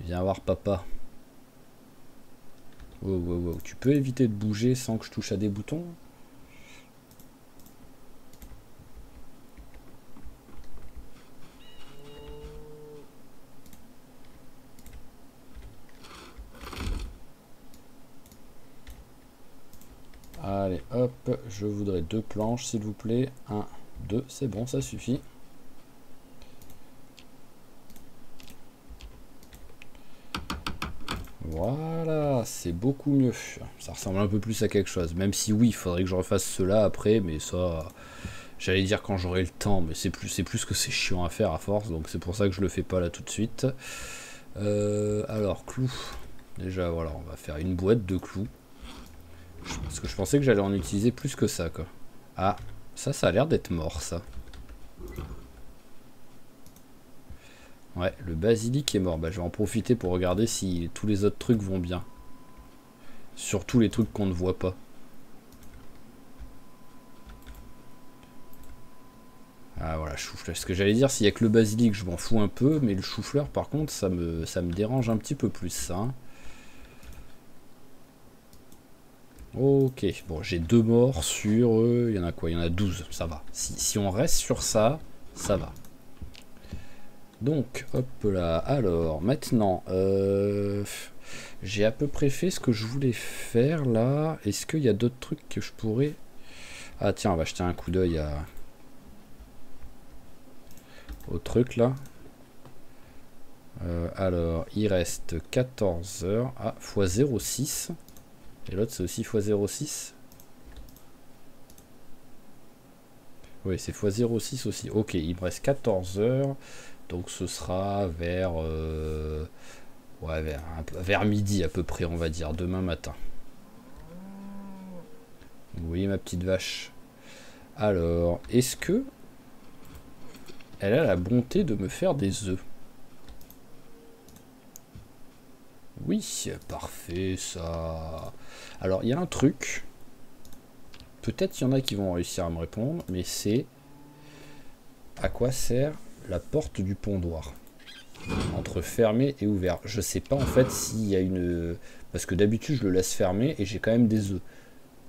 Viens voir papa. Wow, wow, wow. Tu peux éviter de bouger sans que je touche à des boutons? Allez, hop, je voudrais 2 planches, s'il vous plaît. 1, 2, c'est bon, ça suffit. Voilà, c'est beaucoup mieux. Ça ressemble un peu plus à quelque chose. Même si oui, il faudrait que je refasse cela après, mais ça... J'allais dire quand j'aurai le temps, mais c'est plus que c'est chiant à faire à force, donc c'est pour ça que je le fais pas là tout de suite. Alors, clous. Déjà, voilà, on va faire une boîte de clous. Parce que je pensais que j'allais en utiliser plus que ça, quoi. Ah, ça a l'air d'être mort, ça. Ouais, le basilic est mort. Bah, je vais en profiter pour regarder si tous les autres trucs vont bien. Surtout les trucs qu'on ne voit pas. Ah voilà, chou-fleur. Ce que j'allais dire, s'il n'y a que le basilic, je m'en fous un peu, mais le chou-fleur, par contre, ça me dérange un petit peu plus, ça. Hein. Ok, bon, j'ai 2 morts sur... il y en a quoi? Il y en a 12, ça va. Si on reste sur ça, ça va. Donc, hop là. Alors, maintenant, j'ai à peu près fait ce que je voulais faire, là. Est-ce qu'il y a d'autres trucs que je pourrais... Ah tiens, on va jeter un coup d'œil au truc, là. Alors, il reste 14 heures. Ah, x 0,6. Et l'autre, c'est aussi x 0,6. Oui, c'est x 0,6 aussi. Ok, il me reste 14 heures. Donc ce sera vers... ouais, vers midi à peu près, on va dire, demain matin. Vous voyez ma petite vache. Alors, est-ce que... elle a la bonté de me faire des œufs? Oui, parfait, ça. Alors, il y a un truc. Peut-être il y en a qui vont réussir à me répondre, mais c'est... à quoi sert la porte du pondoir? Entre fermé et ouvert. Je sais pas en fait s'il y a une... parce que d'habitude je le laisse fermer et j'ai quand même des œufs.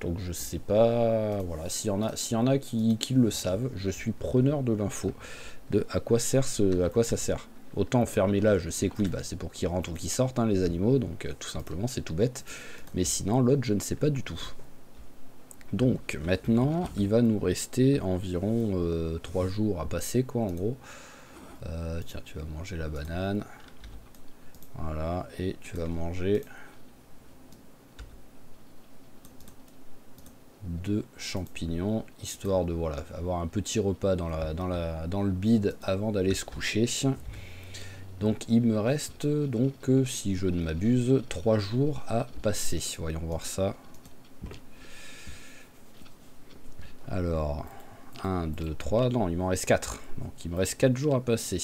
Donc je sais pas... Voilà, s'il y en a qui le savent, je suis preneur de l'info. De à quoi sert à quoi ça sert. Autant fermer là, je sais que oui, bah, c'est pour qu'ils rentrent ou qu'ils sortent, hein, les animaux, donc tout simplement, c'est tout bête. Mais sinon, l'autre, je ne sais pas du tout. Donc, maintenant, il va nous rester environ 3 jours à passer, quoi, en gros. Tiens, tu vas manger la banane. Voilà, et tu vas manger 2 champignons, histoire de voilà, avoir un petit repas dans le bide avant d'aller se coucher. Donc il me reste donc, si je ne m'abuse, 3 jours à passer. Voyons voir ça. Alors, 1, 2, 3, non, il m'en reste 4. Donc il me reste 4 jours à passer.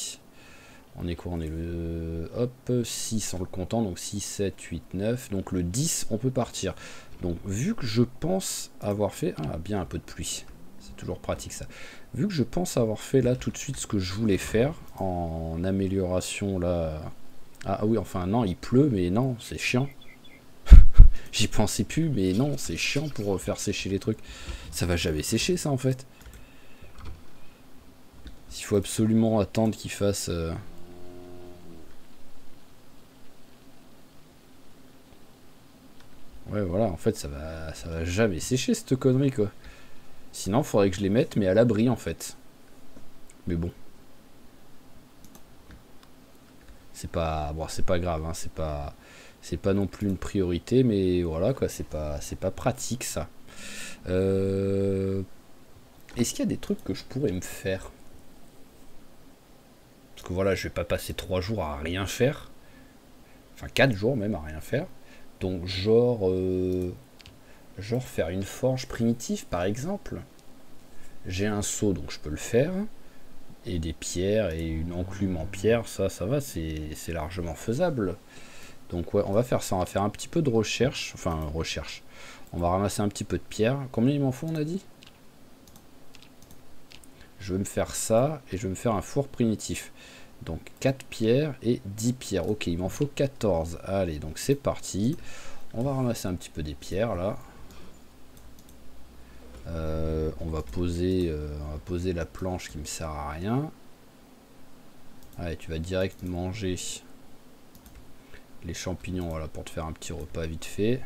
On est quoi? On est le... hop, 6 en le comptant, donc 6, 7, 8, 9. Donc le 10, on peut partir. Donc vu que je pense avoir fait... Ah, bien un peu de pluie. C'est toujours pratique ça. Vu que je pense avoir fait là tout de suite ce que je voulais faire en amélioration là... Ah oui, enfin non, il pleut, mais non, c'est chiant. J'y pensais plus, mais non, c'est chiant pour faire sécher les trucs. Ça va jamais sécher ça en fait. S'il faut absolument attendre qu'il fasse... Ouais, voilà, en fait, ça va jamais sécher, cette connerie, quoi. Sinon, il faudrait que je les mette, mais à l'abri, en fait. Mais bon. C'est pas... Bon, c'est pas grave, hein, c'est pas non plus une priorité, mais voilà, quoi, c'est pas pratique, ça. Est-ce qu'il y a des trucs que je pourrais me faire? Parce que voilà, je vais pas passer 3 jours à rien faire. Enfin, 4 jours même à rien faire. Donc, genre faire une forge primitive, par exemple. J'ai un seau, donc je peux le faire. Et des pierres et une enclume en pierre, ça va, c'est largement faisable. Donc ouais, on va faire ça, on va faire un petit peu de recherche. Enfin, recherche. On va ramasser un petit peu de pierre. Combien il m'en faut, on a dit? Je vais me faire ça et je vais me faire un four primitif. Donc 4 pierres et 10 pierres. Ok, il m'en faut 14. Allez, donc c'est parti. On va ramasser un petit peu des pierres là. On va poser la planche qui me sert à rien. Allez, tu vas direct manger les champignons, voilà, pour te faire un petit repas vite fait.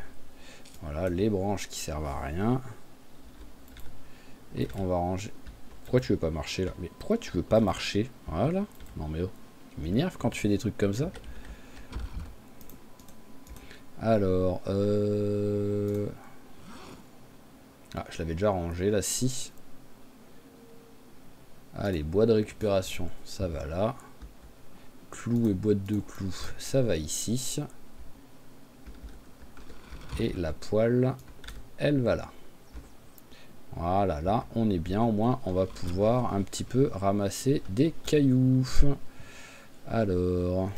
Voilà, les branches qui servent à rien. Et on va ranger. Pourquoi tu veux pas marcher là? Mais pourquoi tu veux pas marcher? Voilà. Non mais oh, tu m'énerves quand tu fais des trucs comme ça. Alors, ah, je l'avais déjà rangé là, si. Allez, bois de récupération, ça va là. Clous et boîte de clous, ça va ici. Et la poêle, elle va là. Voilà, là, on est bien. Au moins, on va pouvoir un petit peu ramasser des cailloux. Alors,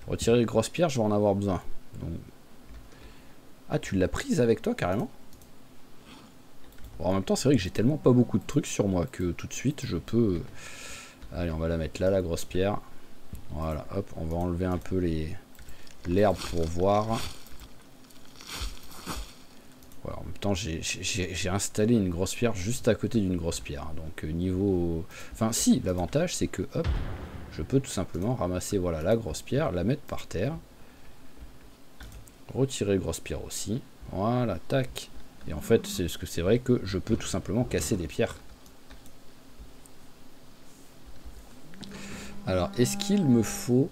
retirer les grosses pierres, je vais en avoir besoin. Donc... Ah, tu l'as prise avec toi, carrément? Bon, en même temps, c'est vrai que j'ai tellement pas beaucoup de trucs sur moi que tout de suite, je peux... Allez, on va la mettre là, la grosse pierre. Voilà, hop, on va enlever un peu l'herbe pour voir. Voilà, en même temps, j'ai installé une grosse pierre juste à côté d'une grosse pierre. Donc, niveau... Enfin, si, l'avantage, c'est que, hop, je peux tout simplement ramasser, voilà, la grosse pierre, la mettre par terre. Retirer grosse pierre aussi. Voilà, tac. Et en fait, c'est vrai que je peux tout simplement casser des pierres. Alors, est-ce qu'il me faut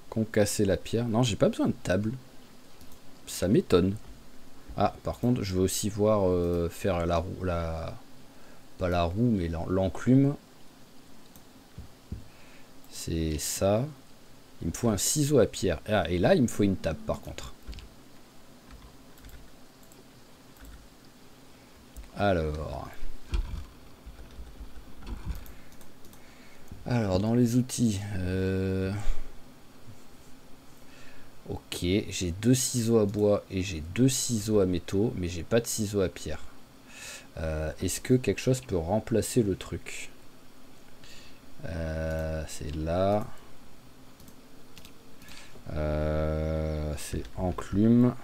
concasser la pierre? Non, j'ai pas besoin de table. Ça m'étonne. Ah, par contre, je veux aussi voir faire la roue, pas la roue, mais l'enclume. C'est ça. Il me faut un ciseau à pierre. Ah, et là, il me faut une table, par contre. Alors, dans les outils, ok, j'ai 2 ciseaux à bois et j'ai 2 ciseaux à métaux, mais j'ai pas de ciseaux à pierre. Est-ce que quelque chose peut remplacer le truc? C'est là. C'est enclume.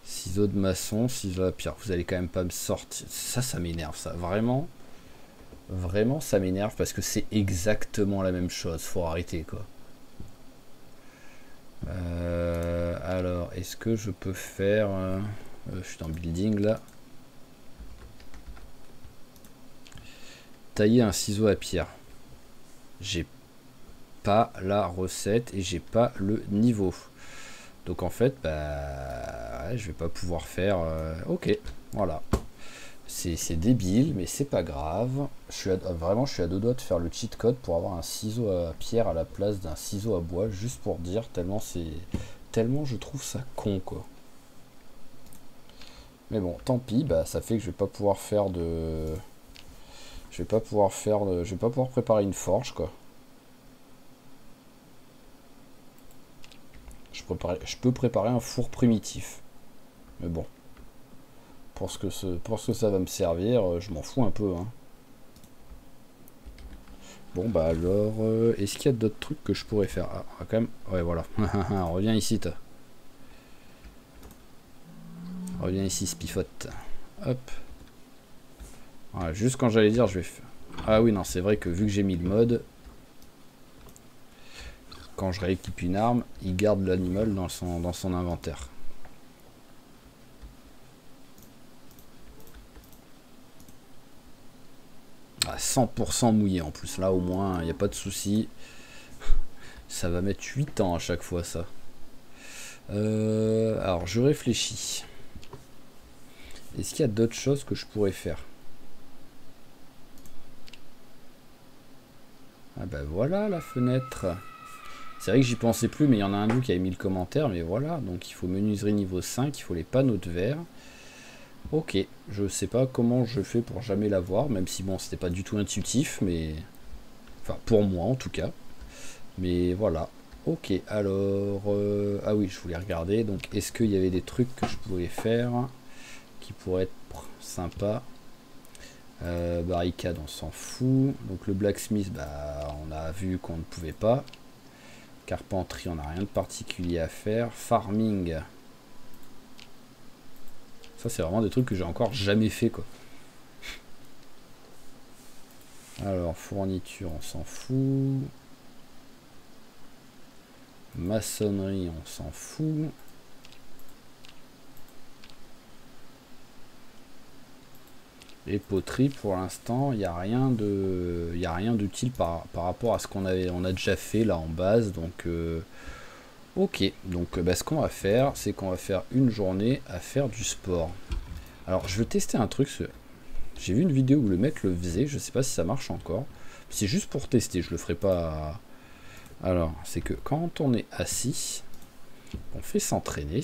Ciseaux de maçon, ciseaux à pierre. Vous allez quand même pas me sortir. Ça m'énerve, ça. Vraiment. Vraiment, ça m'énerve parce que c'est exactement la même chose. Faut arrêter, quoi. Alors, est-ce que je peux faire... je suis dans building, là. Tailler un ciseau à pierre. J'ai pas la recette et j'ai pas le niveau. Donc en fait, bah, ouais, je vais pas pouvoir faire... ok, voilà. C'est débile, mais c'est pas grave. Vraiment, je suis à 2 doigts de faire le cheat code pour avoir un ciseau à pierre à la place d'un ciseau à bois, juste pour dire, tellement je trouve ça con, quoi. Mais bon, tant pis, bah, ça fait que je vais pas pouvoir faire de... Je vais pas pouvoir préparer une forge, quoi. Je peux préparer un four primitif. Mais bon. Pour ce que ça va me servir, je m'en fous un peu, hein. Bon bah alors, est-ce qu'il y a d'autres trucs que je pourrais faire? Ah, quand même, ouais voilà, reviens ici toi. Reviens ici, Spifote. Hop. Voilà, juste quand j'allais dire, je vais faire... Ah oui, non, c'est vrai que vu que j'ai mis le mode, quand je rééquipe une arme, il garde l'animal dans son inventaire. À 100% mouillé en plus, là au moins, il n'y a pas de souci. Ça va mettre 8 ans à chaque fois, ça. Alors, je réfléchis. Est-ce qu'il y a d'autres choses que je pourrais faire? Ah bah voilà la fenêtre. C'est vrai que j'y pensais plus, mais il y en a un de vous qui avait mis le commentaire, mais voilà. Donc il faut menuiserie niveau 5, il faut les panneaux de verre. Ok, je sais pas comment je fais pour jamais l'avoir, même si bon, c'était pas du tout intuitif, mais... Enfin, pour moi en tout cas. Mais voilà. Ok, alors... Ah oui, je voulais regarder. Donc, est-ce qu'il y avait des trucs que je pouvais faire qui pourraient être sympas? Barricade, on s'en fout. Donc, le blacksmith, bah, on a vu qu'on ne pouvait pas. Carpenterie, on n'a rien de particulier à faire. Farming. Ça, c'est vraiment des trucs que j'ai encore jamais fait, quoi. Alors, fourniture, on s'en fout. Maçonnerie, on s'en fout. Et poterie, pour l'instant, il n'y a rien d'utile par rapport à ce qu'on a déjà fait là en base. Donc, ok. Donc, bah, ce qu'on va faire, c'est qu'on va faire une journée à faire du sport. Alors, je vais tester un truc. J'ai vu une vidéo où le mec le faisait. Je sais pas si ça marche encore. C'est juste pour tester. Je le ferai pas. Alors, c'est que quand on est assis, on fait s'entraîner.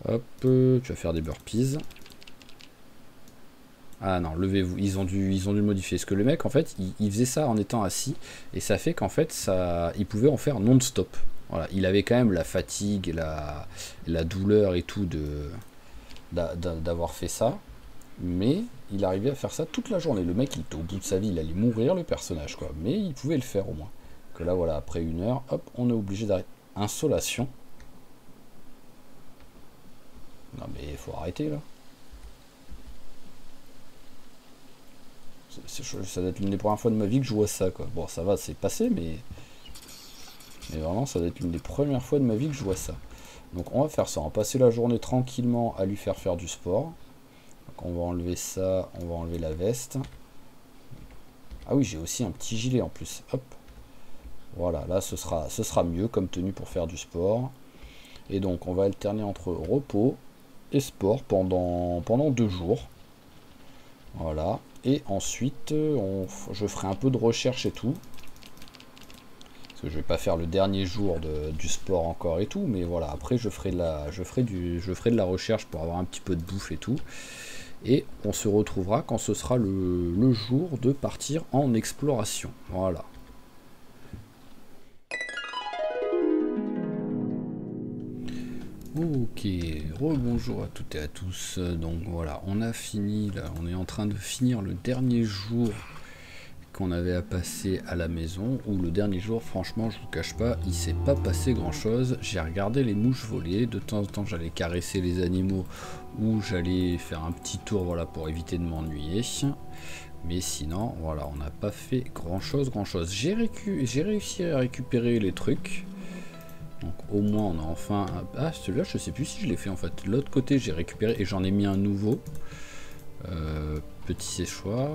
Hop, tu vas faire des burpees. Ah non, levez-vous. Ils ont dû le modifier. Parce que le mec, en fait, il faisait ça en étant assis. Et ça fait qu'en fait, il pouvait en faire non-stop. Voilà, il avait quand même la fatigue, la douleur et tout d'avoir fait ça. Mais il arrivait à faire ça toute la journée. Le mec, il était au bout de sa vie. Il allait mourir, le personnage, quoi. Mais il pouvait le faire au moins. Que là, voilà, après 1 heure, hop, on est obligé d'arrêter. Insolation. Non, mais il faut arrêter, là. Ça doit être l'une des premières fois de ma vie que je vois ça, quoi. Bon, ça va, c'est passé, mais vraiment, ça doit être l'une des premières fois de ma vie que je vois ça. Donc, on va faire ça. On va passer la journée tranquillement à lui faire du sport. Donc, on va enlever ça. On va enlever la veste. Ah oui, j'ai aussi un petit gilet en plus. Hop. Voilà, là, ce sera mieux comme tenue pour faire du sport. Et donc, on va alterner entre repos et sport pendant 2 jours. Voilà. Et ensuite, je ferai un peu de recherche et tout. Parce que je vais pas faire le dernier jour du sport encore et tout. Mais voilà, après, je ferai de la recherche pour avoir un petit peu de bouffe et tout. Et on se retrouvera quand ce sera le jour de partir en exploration. Voilà. Ok, rebonjour à toutes et à tous. Donc voilà, on a fini, là, on est en train de finir le dernier jour qu'on avait à passer à la maison. Ou le dernier jour, franchement, je vous cache pas, il s'est pas passé grand chose. J'ai regardé les mouches voler, de temps en temps j'allais caresser les animaux ou j'allais faire un petit tour, voilà, pour éviter de m'ennuyer. Mais sinon, voilà, on n'a pas fait grand chose. J'ai réussi à récupérer les trucs. Donc au moins on a enfin... Ah, celui-là je sais plus si je l'ai fait en fait. L'autre côté j'ai récupéré et j'en ai mis un nouveau. Petit séchoir.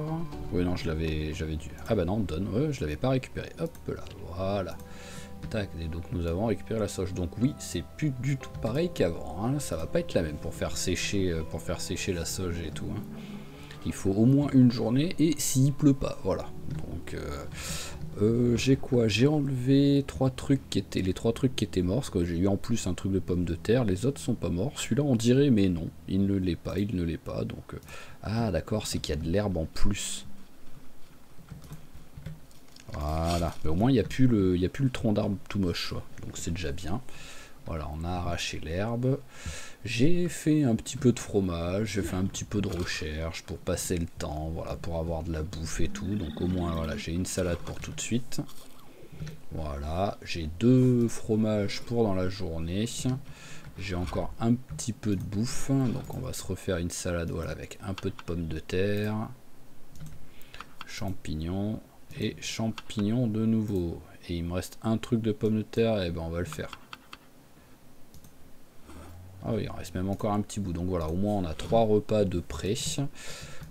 Oui non, j'avais dû... Ah bah non, donne, ouais, je l'avais pas récupéré. Hop là, voilà. Tac, et donc nous avons récupéré la sauge. Donc oui, c'est plus du tout pareil qu'avant. Hein. Ça va pas être la même pour faire sécher la sauge et tout. Hein. Il faut au moins une journée et s'il pleut pas, voilà. Donc... j'ai quoi? J'ai enlevé les 3 trucs qui étaient morts, parce que j'ai eu en plus un truc de pomme de terre, les autres sont pas morts, celui-là on dirait mais non, il ne l'est pas, donc... Ah d'accord, c'est qu'il y a de l'herbe en plus. Voilà, mais au moins il n'y a plus le tronc d'arbre tout moche, quoi. Donc c'est déjà bien. Voilà, on a arraché l'herbe. J'ai fait un petit peu de fromage, j'ai fait un petit peu de recherche pour passer le temps, voilà, pour avoir de la bouffe et tout. Donc au moins, voilà, j'ai une salade pour tout de suite. Voilà, j'ai 2 fromages pour dans la journée. J'ai encore un petit peu de bouffe, donc on va se refaire une salade voilà, avec un peu de pommes de terre, champignons et champignons de nouveau. Et il me reste un truc de pommes de terre, et ben on va le faire. Ah oui, il reste même encore un petit bout, donc voilà, au moins on a 3 repas de près.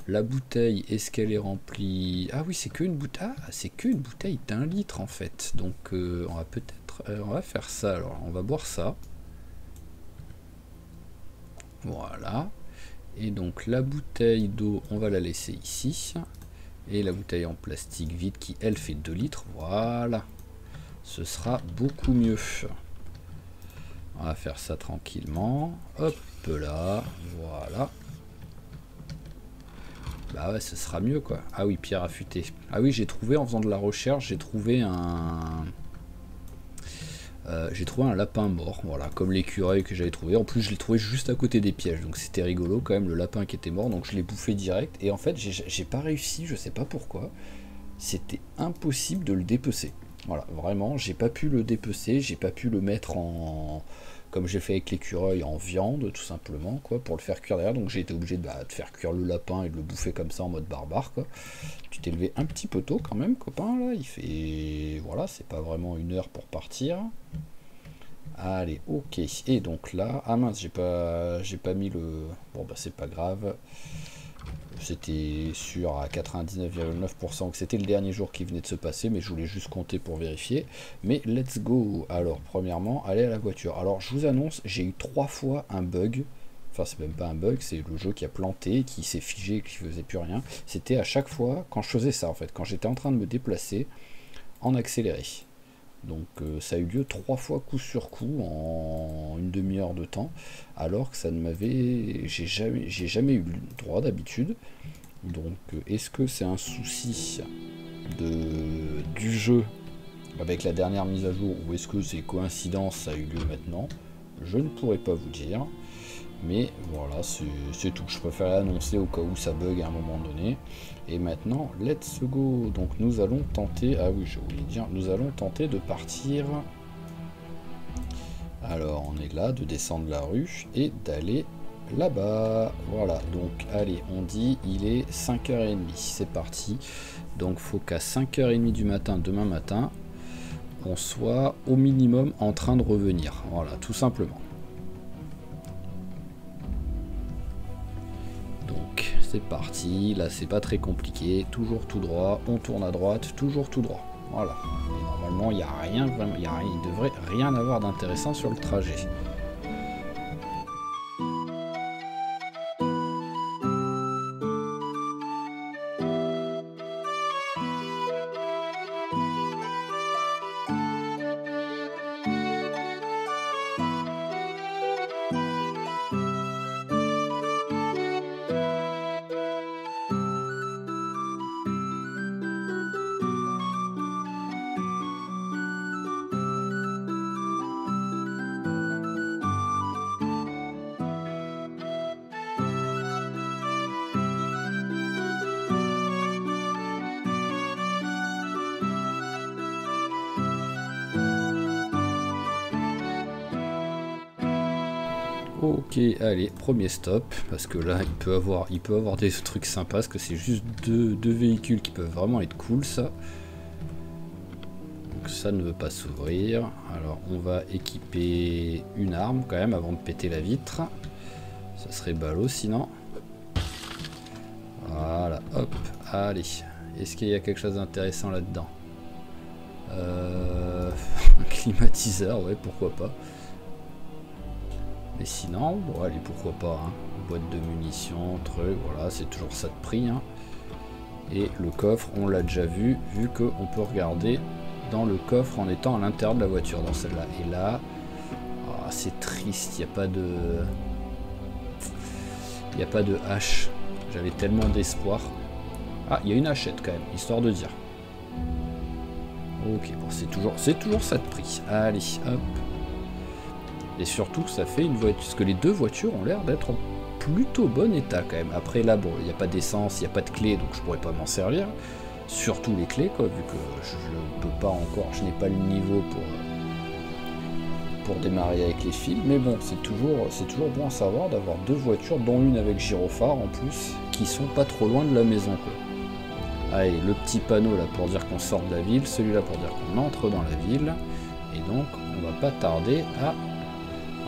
La bouteille, est-ce qu'elle est remplie? Ah oui, c'est qu'une bouteille. Ah, c'est qu'une bouteille d'1 litre en fait. Donc on va peut-être, on va faire ça. Alors, on va boire ça. Voilà. Et donc la bouteille d'eau, on va la laisser ici. Et la bouteille en plastique vide qui, elle, fait 2 litres. Voilà. Ce sera beaucoup mieux. On va faire ça tranquillement. Hop là. Voilà. Bah ouais, ce sera mieux quoi. Ah oui, pierre affûtée. Ah oui, j'ai trouvé en faisant de la recherche, j'ai trouvé un lapin mort, voilà, comme l'écureuil que j'avais trouvé. En plus, je l'ai trouvé juste à côté des pièges, donc c'était rigolo quand même, le lapin qui était mort, donc je l'ai bouffé direct. Et en fait, j'ai pas réussi, je sais pas pourquoi. C'était impossible de le dépecer. Voilà, vraiment, j'ai pas pu le dépecer, j'ai pas pu le mettre en... comme j'ai fait avec l'écureuil, en viande, tout simplement, quoi, pour le faire cuire derrière. Donc j'ai été obligé de faire cuire le lapin et de le bouffer comme ça en mode barbare, quoi. Tu t'es levé un petit peu tôt quand même, copain, là. Il fait... Voilà, c'est pas vraiment 1 heure pour partir. Allez, ok. Et donc là... Ah mince, j'ai pas mis le... Bon, bah c'est pas grave. C'était sûr à 99,9% que c'était le dernier jour qui venait de se passer, mais je voulais juste compter pour vérifier. Mais let's go. Alors, premièrement, aller à la voiture. Alors, je vous annonce, j'ai eu 3 fois un bug. Enfin, c'est même pas un bug, c'est le jeu qui a planté, qui s'est figé, qui faisait plus rien. C'était à chaque fois quand je faisais ça, en fait, quand j'étais en train de me déplacer en accéléré. Donc ça a eu lieu 3 fois coup sur coup en une demi-heure de temps, alors que ça ne m'avait... j'ai jamais eu le droit d'habitude. Donc est-ce que c'est un souci du jeu avec la dernière mise à jour, ou est-ce que c'est coïncidence, ça a eu lieu maintenant? Je ne pourrais pas vous dire. Mais voilà, c'est tout. Je préfère l'annoncer au cas où ça bug à un moment donné. Et maintenant, let's go. Donc nous allons tenter... Ah oui, j'ai oublié de dire. Nous allons tenter de partir... Alors, on est là, de descendre la rue et d'aller là-bas. Voilà, donc allez, on dit il est 5h30. C'est parti. Donc faut qu'à 5h30 du matin, demain matin, on soit au minimum en train de revenir. Voilà, tout simplement. C'est parti, là c'est pas très compliqué, toujours tout droit, on tourne à droite, toujours tout droit. Voilà. Et normalement il n'y a rien vraiment, il devrait rien avoir d'intéressant sur le trajet. Ok, allez, premier stop, parce que là il peut avoir des trucs sympas, parce que c'est juste deux véhicules qui peuvent vraiment être cool, ça. Donc ça ne veut pas s'ouvrir. Alors on va équiper une arme quand même avant de péter la vitre. Ça serait ballot sinon. Voilà, hop, allez. Est-ce qu'il y a quelque chose d'intéressant là-dedans? Un climatiseur, ouais, pourquoi pas. Mais sinon, bon allez, pourquoi pas, hein. Boîte de munitions, truc, voilà, c'est toujours ça de prix, hein. Et le coffre, on l'a déjà vu qu'on peut regarder dans le coffre en étant à l'intérieur de la voiture, dans celle-là. Et là, oh, c'est triste, il n'y a pas de... Il n'y a pas de hache. J'avais tellement d'espoir. Ah, il y a une hachette quand même, histoire de dire. Ok, bon, c'est toujours ça de prix. Allez, hop. Et surtout, ça fait une voiture... Parce que les deux voitures ont l'air d'être en plutôt bon état quand même. Après, là, bon, il n'y a pas d'essence, il n'y a pas de clé, donc je pourrais pas m'en servir. Surtout les clés, quoi, vu que je ne peux pas encore... Je n'ai pas le niveau pour démarrer avec les fils, mais bon, c'est toujours bon à savoir d'avoir 2 voitures, dont une avec gyrophare en plus, qui sont pas trop loin de la maison, quoi. Allez, le petit panneau là pour dire qu'on sort de la ville, celui-là pour dire qu'on entre dans la ville, et donc on va pas tarder à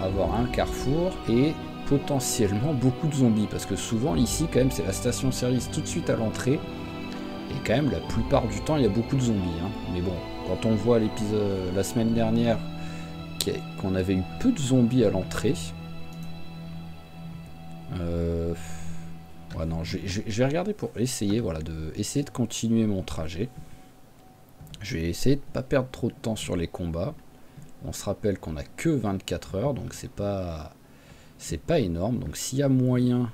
avoir un carrefour et potentiellement beaucoup de zombies, parce que souvent ici quand même c'est la station-service tout de suite à l'entrée, et quand même la plupart du temps il y a beaucoup de zombies, hein. Mais bon, quand on voit l'épisode la semaine dernière qu'on avait eu peu de zombies à l'entrée, ouais, non, je vais regarder pour essayer, voilà, essayer de continuer mon trajet. Je vais essayer de pas perdre trop de temps sur les combats. On se rappelle qu'on a que 24 heures, donc c'est pas énorme. Donc s'il y a moyen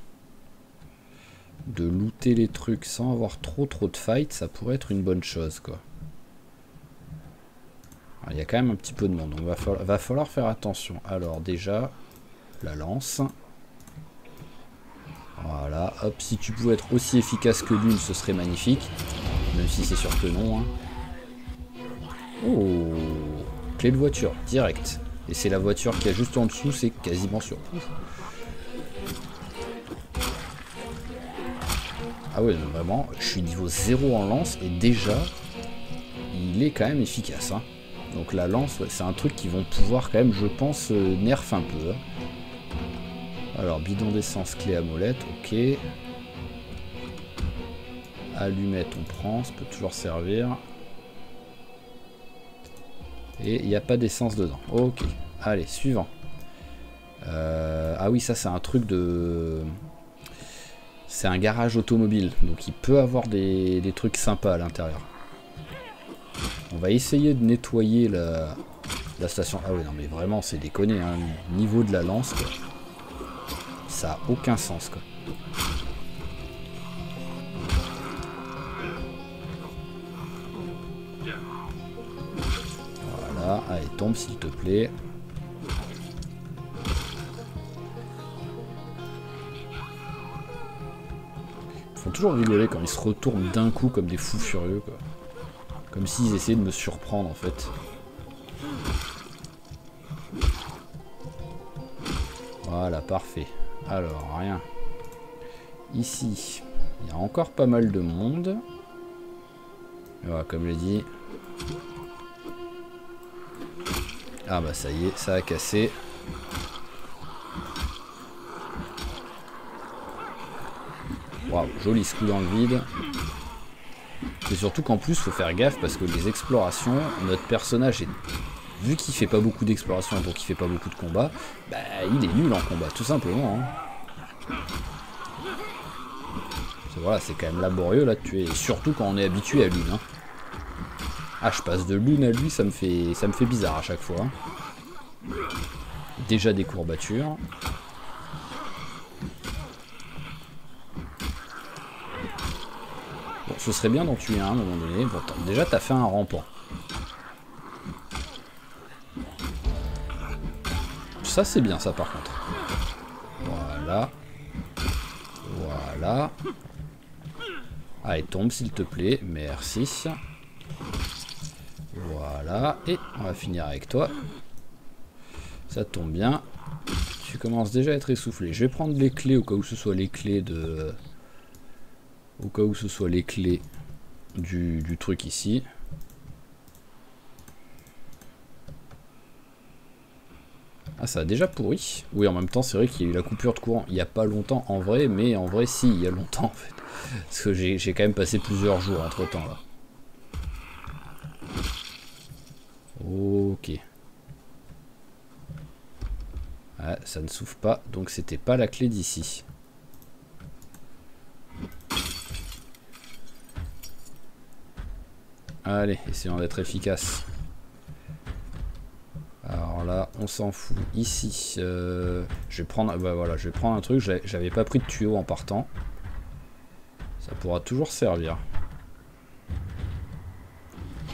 de looter les trucs sans avoir trop de fight, ça pourrait être une bonne chose, quoi. Alors, il y a quand même un petit peu de monde, donc va falloir faire attention. Alors déjà, la lance. Voilà, hop, si tu pouvais être aussi efficace que l'une, ce serait magnifique. Même si c'est sûr que non, hein. Oh, clé de voiture, direct. Et c'est la voiture qui est juste en dessous, c'est quasiment sûr. Ah ouais, vraiment, je suis niveau 0 en lance et déjà, il est quand même efficace, hein. Donc la lance, ouais, c'est un truc qu'ils vont pouvoir quand même, je pense, nerf un peu, hein. Alors, bidon d'essence, clé à molette, ok. Allumette, on prend, ça peut toujours servir. Et il n'y a pas d'essence dedans. Ok, allez, suivant. Ah oui, ça c'est un truc de... C'est un garage automobile, donc il peut avoir des trucs sympas à l'intérieur. On va essayer de nettoyer la station. Ah oui, non mais vraiment, c'est déconné, hein. Niveau de la lance, quoi. Ça a aucun sens, quoi. Voilà, allez, tombe s'il te plaît. Ils font toujours rigoler quand ils se retournent d'un coup comme des fous furieux, quoi. Comme s'ils essayaient de me surprendre, en fait. Voilà, parfait. Alors, rien. Ici, il y a encore pas mal de monde. Et voilà, comme je l'ai dit. Ah bah ça y est, ça a cassé. Waouh, joli scoop dans le vide. Et surtout qu'en plus, faut faire gaffe parce que les explorations, notre personnage est... Vu qu'il fait pas beaucoup d'exploration, donc il fait pas beaucoup de combats, bah il est nul en combat, tout simplement, hein. Voilà, c'est quand même laborieux là de tuer, et surtout quand on est habitué à l'une, hein. Ah, je passe de l'une à lui, ça me fait bizarre à chaque fois, hein. Déjà des courbatures. Bon, ce serait bien d'en tuer un à un moment donné. Bon, déjà t'as fait un rampant. Ça c'est bien ça par contre. Voilà. Voilà. Allez, tombe s'il te plaît. Merci. Voilà. Et on va finir avec toi. Ça tombe bien. Tu commences déjà à être essoufflé. Je vais prendre les clés au cas où ce soit les clés de... Au cas où ce soit les clés du truc ici. Ah, ça a déjà pourri. Oui, en même temps, c'est vrai qu'il y a eu la coupure de courant. Il n'y a pas longtemps en vrai, mais en vrai, si, il y a longtemps en fait. Parce que j'ai quand même passé plusieurs jours entre temps là. Ok. Ah, ça ne s'ouvre pas, donc c'était pas la clé d'ici. Allez, essayons d'être efficace. Alors là, on s'en fout. Ici, je vais prendre, bah voilà, je vais prendre un truc. J'avais pas pris de tuyau en partant. Ça pourra toujours servir.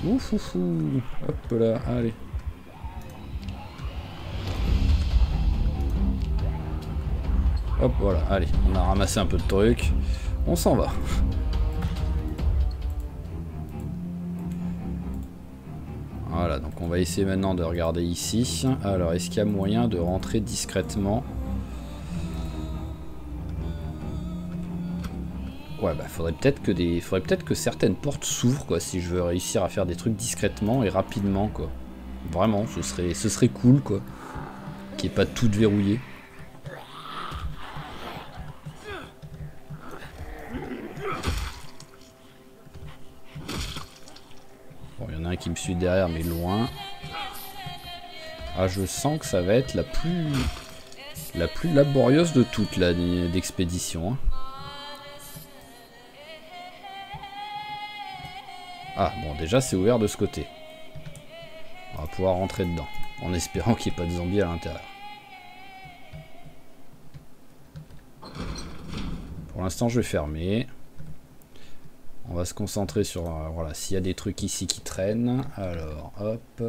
Ouf, ouf, ouf. Hop là, allez. Hop, voilà, allez. On a ramassé un peu de trucs. On s'en va. Voilà, donc on va essayer maintenant de regarder ici. Alors, est-ce qu'il y a moyen de rentrer discrètement? Ouais, bah faudrait peut-être que certaines portes s'ouvrent, quoi, si je veux réussir à faire des trucs discrètement et rapidement, quoi. Vraiment, ce serait cool, quoi. Qu'il n'y ait pas tout verrouillé. Bon, il y en a un qui me suit derrière, mais loin. Ah, je sens que ça va être la plus laborieuse de toutes, là, d'expédition. Hein. Ah, bon, déjà, c'est ouvert de ce côté. On va pouvoir rentrer dedans, en espérant qu'il n'y ait pas de zombies à l'intérieur. Pour l'instant, je vais fermer. On va se concentrer sur... voilà, s'il y a des trucs ici qui traînent. Alors, hop.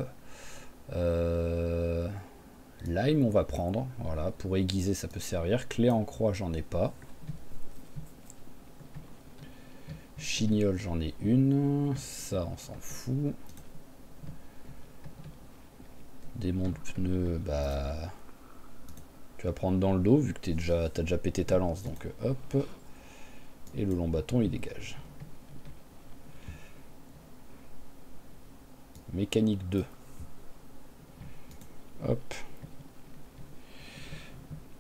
Lime, on va prendre. Voilà, pour aiguiser, ça peut servir. Clé en croix, j'en ai pas. Chignole, j'en ai une. Ça, on s'en fout. Démonte pneu, bah... Tu vas prendre dans le dos, vu que t'as déjà pété ta lance. Donc, hop. Et le long bâton, il dégage. Mécanique 2. Hop.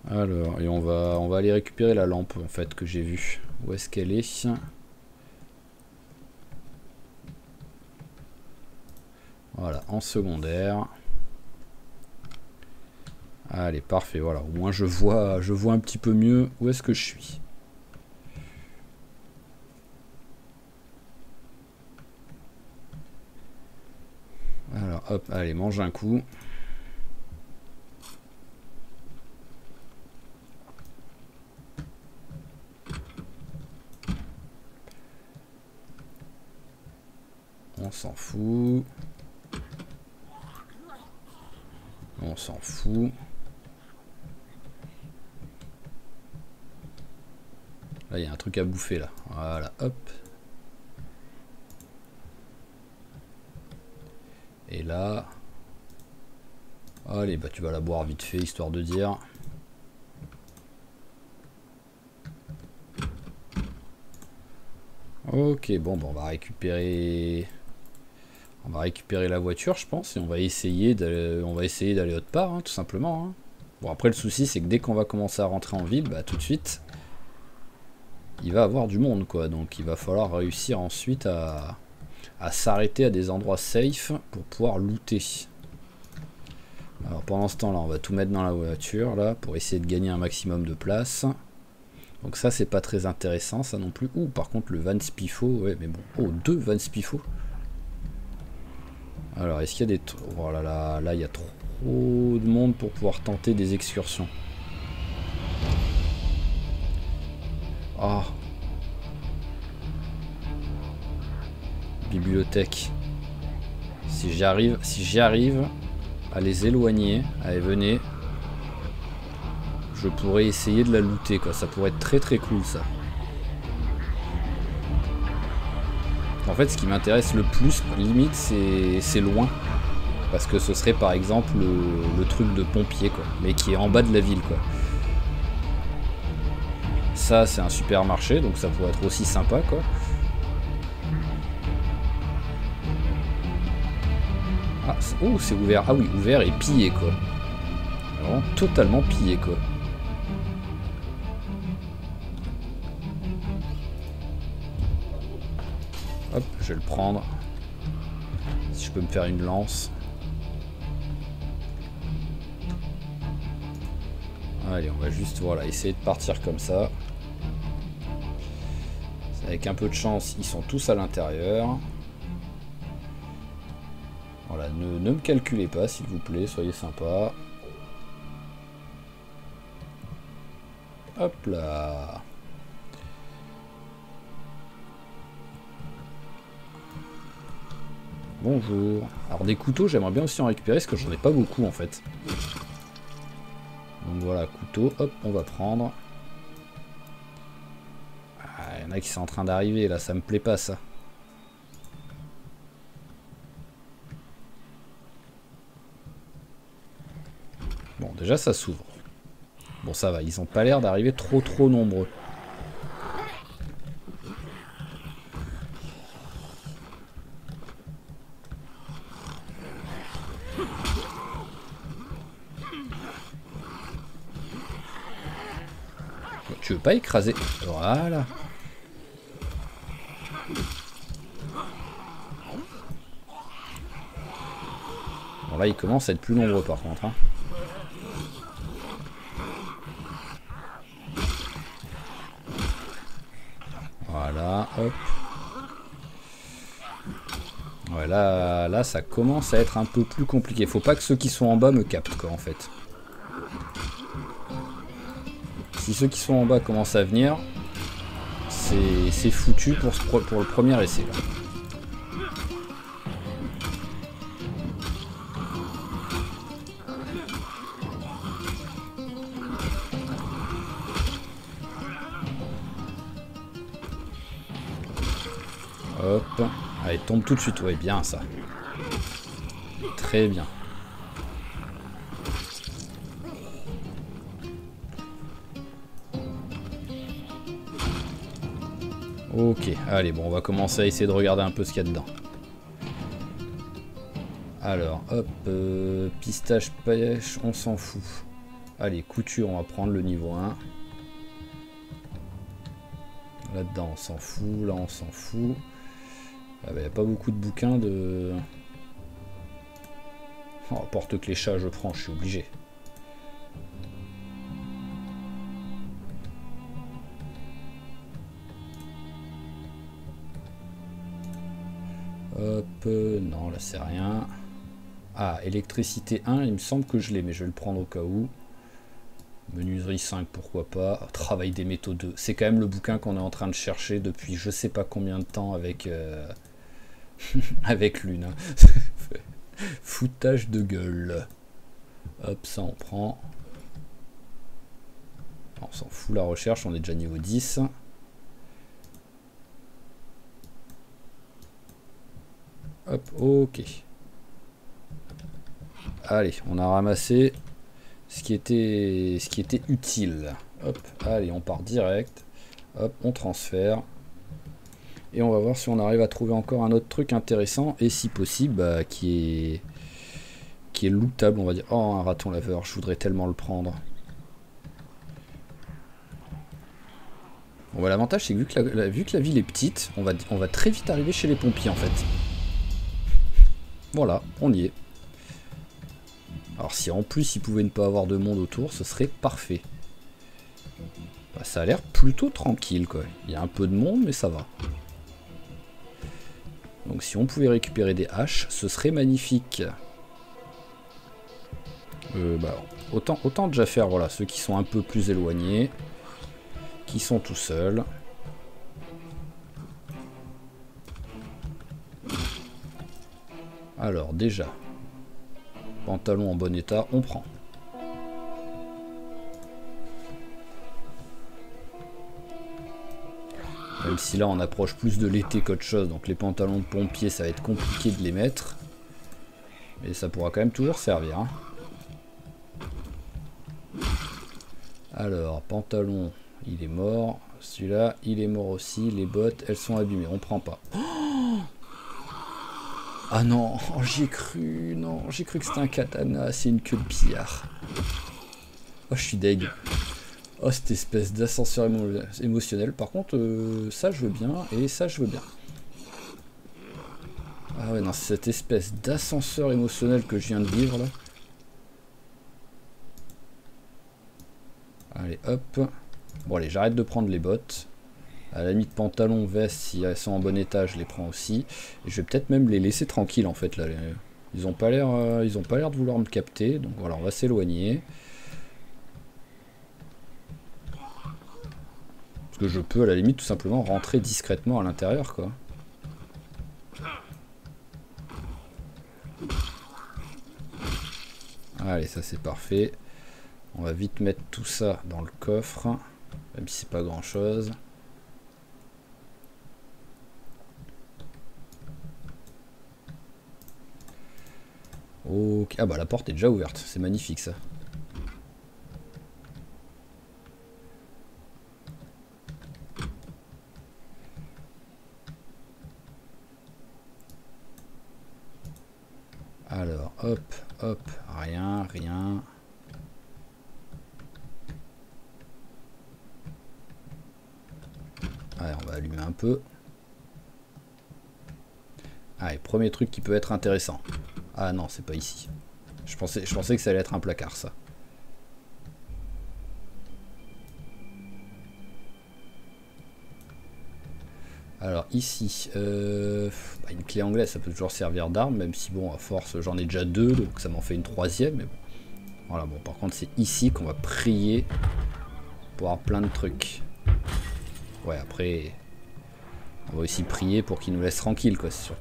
Alors, et on va aller récupérer la lampe, en fait, que j'ai vue. Où est-ce qu'elle est? Voilà, en secondaire. Allez, parfait, voilà. Au moins, je vois un petit peu mieux où est-ce que je suis. Alors, hop, allez, mange un coup. On s'en fout. On s'en fout. Là, il y a un truc à bouffer, là. Voilà, hop. Et là... Allez, bah tu vas la boire vite fait, histoire de dire. Ok, bon, bah, on va récupérer la voiture, je pense, et on va essayer d'aller autre part, hein, tout simplement. Hein. Bon, après, le souci, c'est que dès qu'on va commencer à rentrer en ville, bah tout de suite, il va avoir du monde, quoi. Donc, il va falloir réussir ensuite à s'arrêter à des endroits safe pour pouvoir looter. Alors, pendant ce temps-là, on va tout mettre dans la voiture, là, pour essayer de gagner un maximum de place. Donc ça, c'est pas très intéressant, ça non plus. Ouh, par contre, le Van Spifo, ouais, mais bon. Oh, 2 Van Spifo. Alors, est-ce qu'il y a des... Oh là là, là, il y a trop de monde pour pouvoir tenter des excursions. Oh. Bibliothèque. Si j'y arrive à les éloigner, allez, venez. Je pourrais essayer de la looter, quoi. Ça pourrait être très très cool, ça. En fait, ce qui m'intéresse le plus, limite, c'est loin. Parce que ce serait par exemple le truc de pompier, quoi. Mais qui est en bas de la ville, quoi. Ça, c'est un supermarché, donc ça pourrait être aussi sympa, quoi. Ah, oh, c'est ouvert. Ah oui, ouvert et pillé, quoi. Vraiment totalement pillé, quoi. Hop, je vais le prendre. Si je peux me faire une lance. Allez, on va juste, voilà, essayer de partir comme ça. Avec un peu de chance, ils sont tous à l'intérieur. Voilà, ne me calculez pas, s'il vous plaît, soyez sympa. Hop là. Bonjour. Alors des couteaux, j'aimerais bien aussi en récupérer, parce que j'en ai pas beaucoup en fait. Donc voilà, couteau, hop, on va prendre. Ah, y en a qui sont en train d'arriver, là, ça me plaît pas ça. déjà ça s'ouvre. Bon ça va, ils ont pas l'air d'arriver trop nombreux. Tu veux pas écraser? Voilà. Bon là ils commencent à être plus nombreux par contre. Hein. Voilà, hop. Ouais, là ça commence à être un peu plus compliqué. Faut pas que ceux qui sont en bas me captent quoi en fait. Si ceux qui sont en bas commencent à venir, c'est foutu pour le premier essai là. Hop. Allez, tombe tout de suite. Ouais, bien ça. Très bien. Ok, allez, bon, on va commencer à essayer de regarder un peu ce qu'il y a dedans. Alors, hop, pistache, pêche, on s'en fout. Allez, couture, on va prendre le niveau 1. Là-dedans, on s'en fout, là, on s'en fout. Ah bah, y a pas beaucoup de bouquins de... Oh, porte-clés chat, je prends, je suis obligé. Hop, non, là c'est rien. Ah, électricité 1, il me semble que je l'ai, mais je vais le prendre au cas où. Menuiserie 5, pourquoi pas. Travail des métaux 2. C'est quand même le bouquin qu'on est en train de chercher depuis je sais pas combien de temps avec, avec Lune. Hein. Foutage de gueule. Hop, ça on prend. On s'en fout la recherche, on est déjà niveau 10. Hop, ok. Allez, on a ramassé ce qui était utile. Hop, allez, on part direct. Hop, on transfère. Et on va voir si on arrive à trouver encore un autre truc intéressant. Et si possible, bah, qui est lootable, on va dire. Oh, un raton laveur, je voudrais tellement le prendre. Bon, bah, l'avantage, c'est que vu que la ville est petite, on va très vite arriver chez les pompiers, en fait. Voilà, on y est. Alors si en plus il pouvait ne pas avoir de monde autour, ce serait parfait. Bah, ça a l'air plutôt tranquille quoi. Il y a un peu de monde mais ça va. Donc si on pouvait récupérer des haches, ce serait magnifique. Bah, autant déjà faire voilà, ceux qui sont un peu plus éloignés, qui sont tout seuls. Alors déjà, pantalon en bon état, on prend. Même si là on approche plus de l'été qu'autre chose, donc les pantalons de pompier ça va être compliqué de les mettre. Mais ça pourra quand même toujours servir. Hein. Alors, pantalon, il est mort. Celui-là, il est mort aussi. Les bottes, elles sont abîmées, on prend pas. Oh ah non, oh, j'y ai cru, non, j'ai cru que c'était un katana, c'est une queue de billard. Oh, je suis deg. Oh, cette espèce d'ascenseur émotionnel. Par contre, ça je veux bien, et ça je veux bien. Ah ouais, non, cette espèce d'ascenseur émotionnel que je viens de vivre, là. Allez, hop. Bon, allez, j'arrête de prendre les bottes. À la limite, pantalon, veste, si elles sont en bon état, je les prends aussi. Et je vais peut-être même les laisser tranquilles, en fait, là. Ils ont pas l'air de vouloir me capter. Donc voilà, on va s'éloigner. Parce que je peux, à la limite, tout simplement rentrer discrètement à l'intérieur, quoi. Allez, ça c'est parfait. On va vite mettre tout ça dans le coffre. Même si c'est pas grand chose. Ok. Ah bah la porte est déjà ouverte, c'est magnifique ça. Alors, hop, hop, rien, rien. Allez, on va allumer un peu. Allez, premier truc qui peut être intéressant. Ah non, c'est pas ici. Je pensais que ça allait être un placard, ça. Alors ici, une clé anglaise, ça peut toujours servir d'arme, même si bon, à force, j'en ai déjà deux, donc ça m'en fait une troisième. Mais bon, voilà, bon, par contre, c'est ici qu'on va prier pour avoir plein de trucs. Ouais, après, on va aussi prier pour qu'il nous laisse tranquille, quoi, c'est sûr.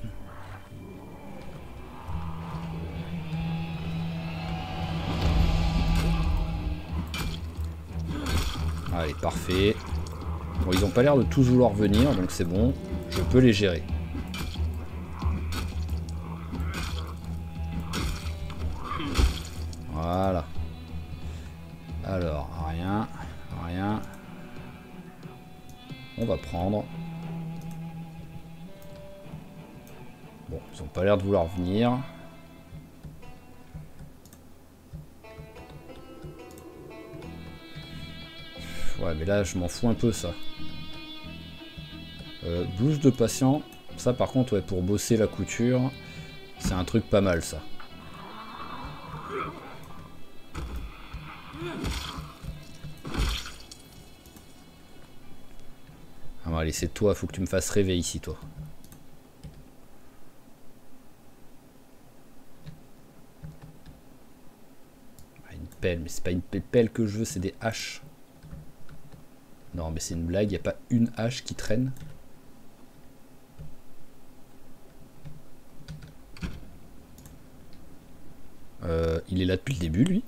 Allez, parfait. Bon, ils ont pas l'air de tous vouloir venir, donc c'est bon. Je peux les gérer. Voilà. Alors, rien. Rien. On va prendre. Bon, ils ont pas l'air de vouloir venir. Ouais, mais là, je m'en fous un peu, ça. Blouse de patient. Ça, par contre, ouais, pour bosser la couture, c'est un truc pas mal, ça. Ah, bon, allez, c'est toi, faut que tu me fasses rêver ici, toi. Ah, une pelle, mais c'est pas une pelle que je veux, c'est des haches. Non, mais c'est une blague, il n'y a pas une hache qui traîne. Il est là depuis le début, lui.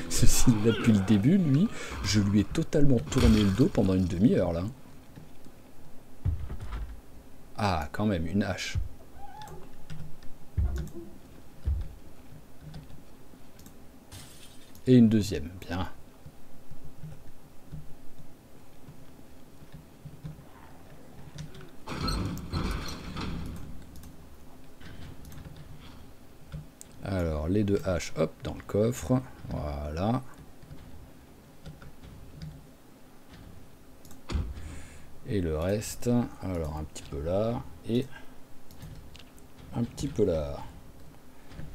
S'il est là depuis le début, lui, je lui ai totalement tourné le dos pendant une demi-heure, là. Ah, quand même, une hache. Et une deuxième, bien. Alors, les deux haches, hop, dans le coffre. Voilà. Et le reste, alors un petit peu là, et un petit peu là.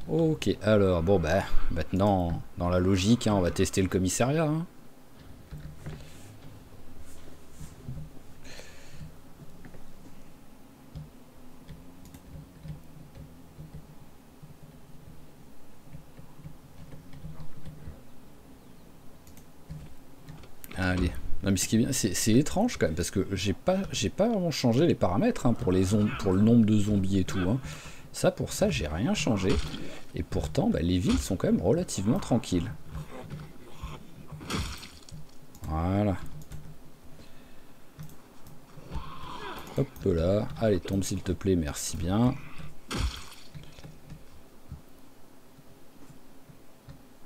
Ok, alors, bon, bah, maintenant, dans la logique, hein, on va tester le commissariat. Hein. Allez. Non, mais ce qui est bien, c'est étrange quand même, parce que j'ai pas vraiment changé les paramètres hein, pour le nombre de zombies et tout. Hein. Ça, pour ça, j'ai rien changé. Et pourtant, bah, les villes sont quand même relativement tranquilles. Voilà. Hop là. Allez, tombe s'il te plaît, merci bien.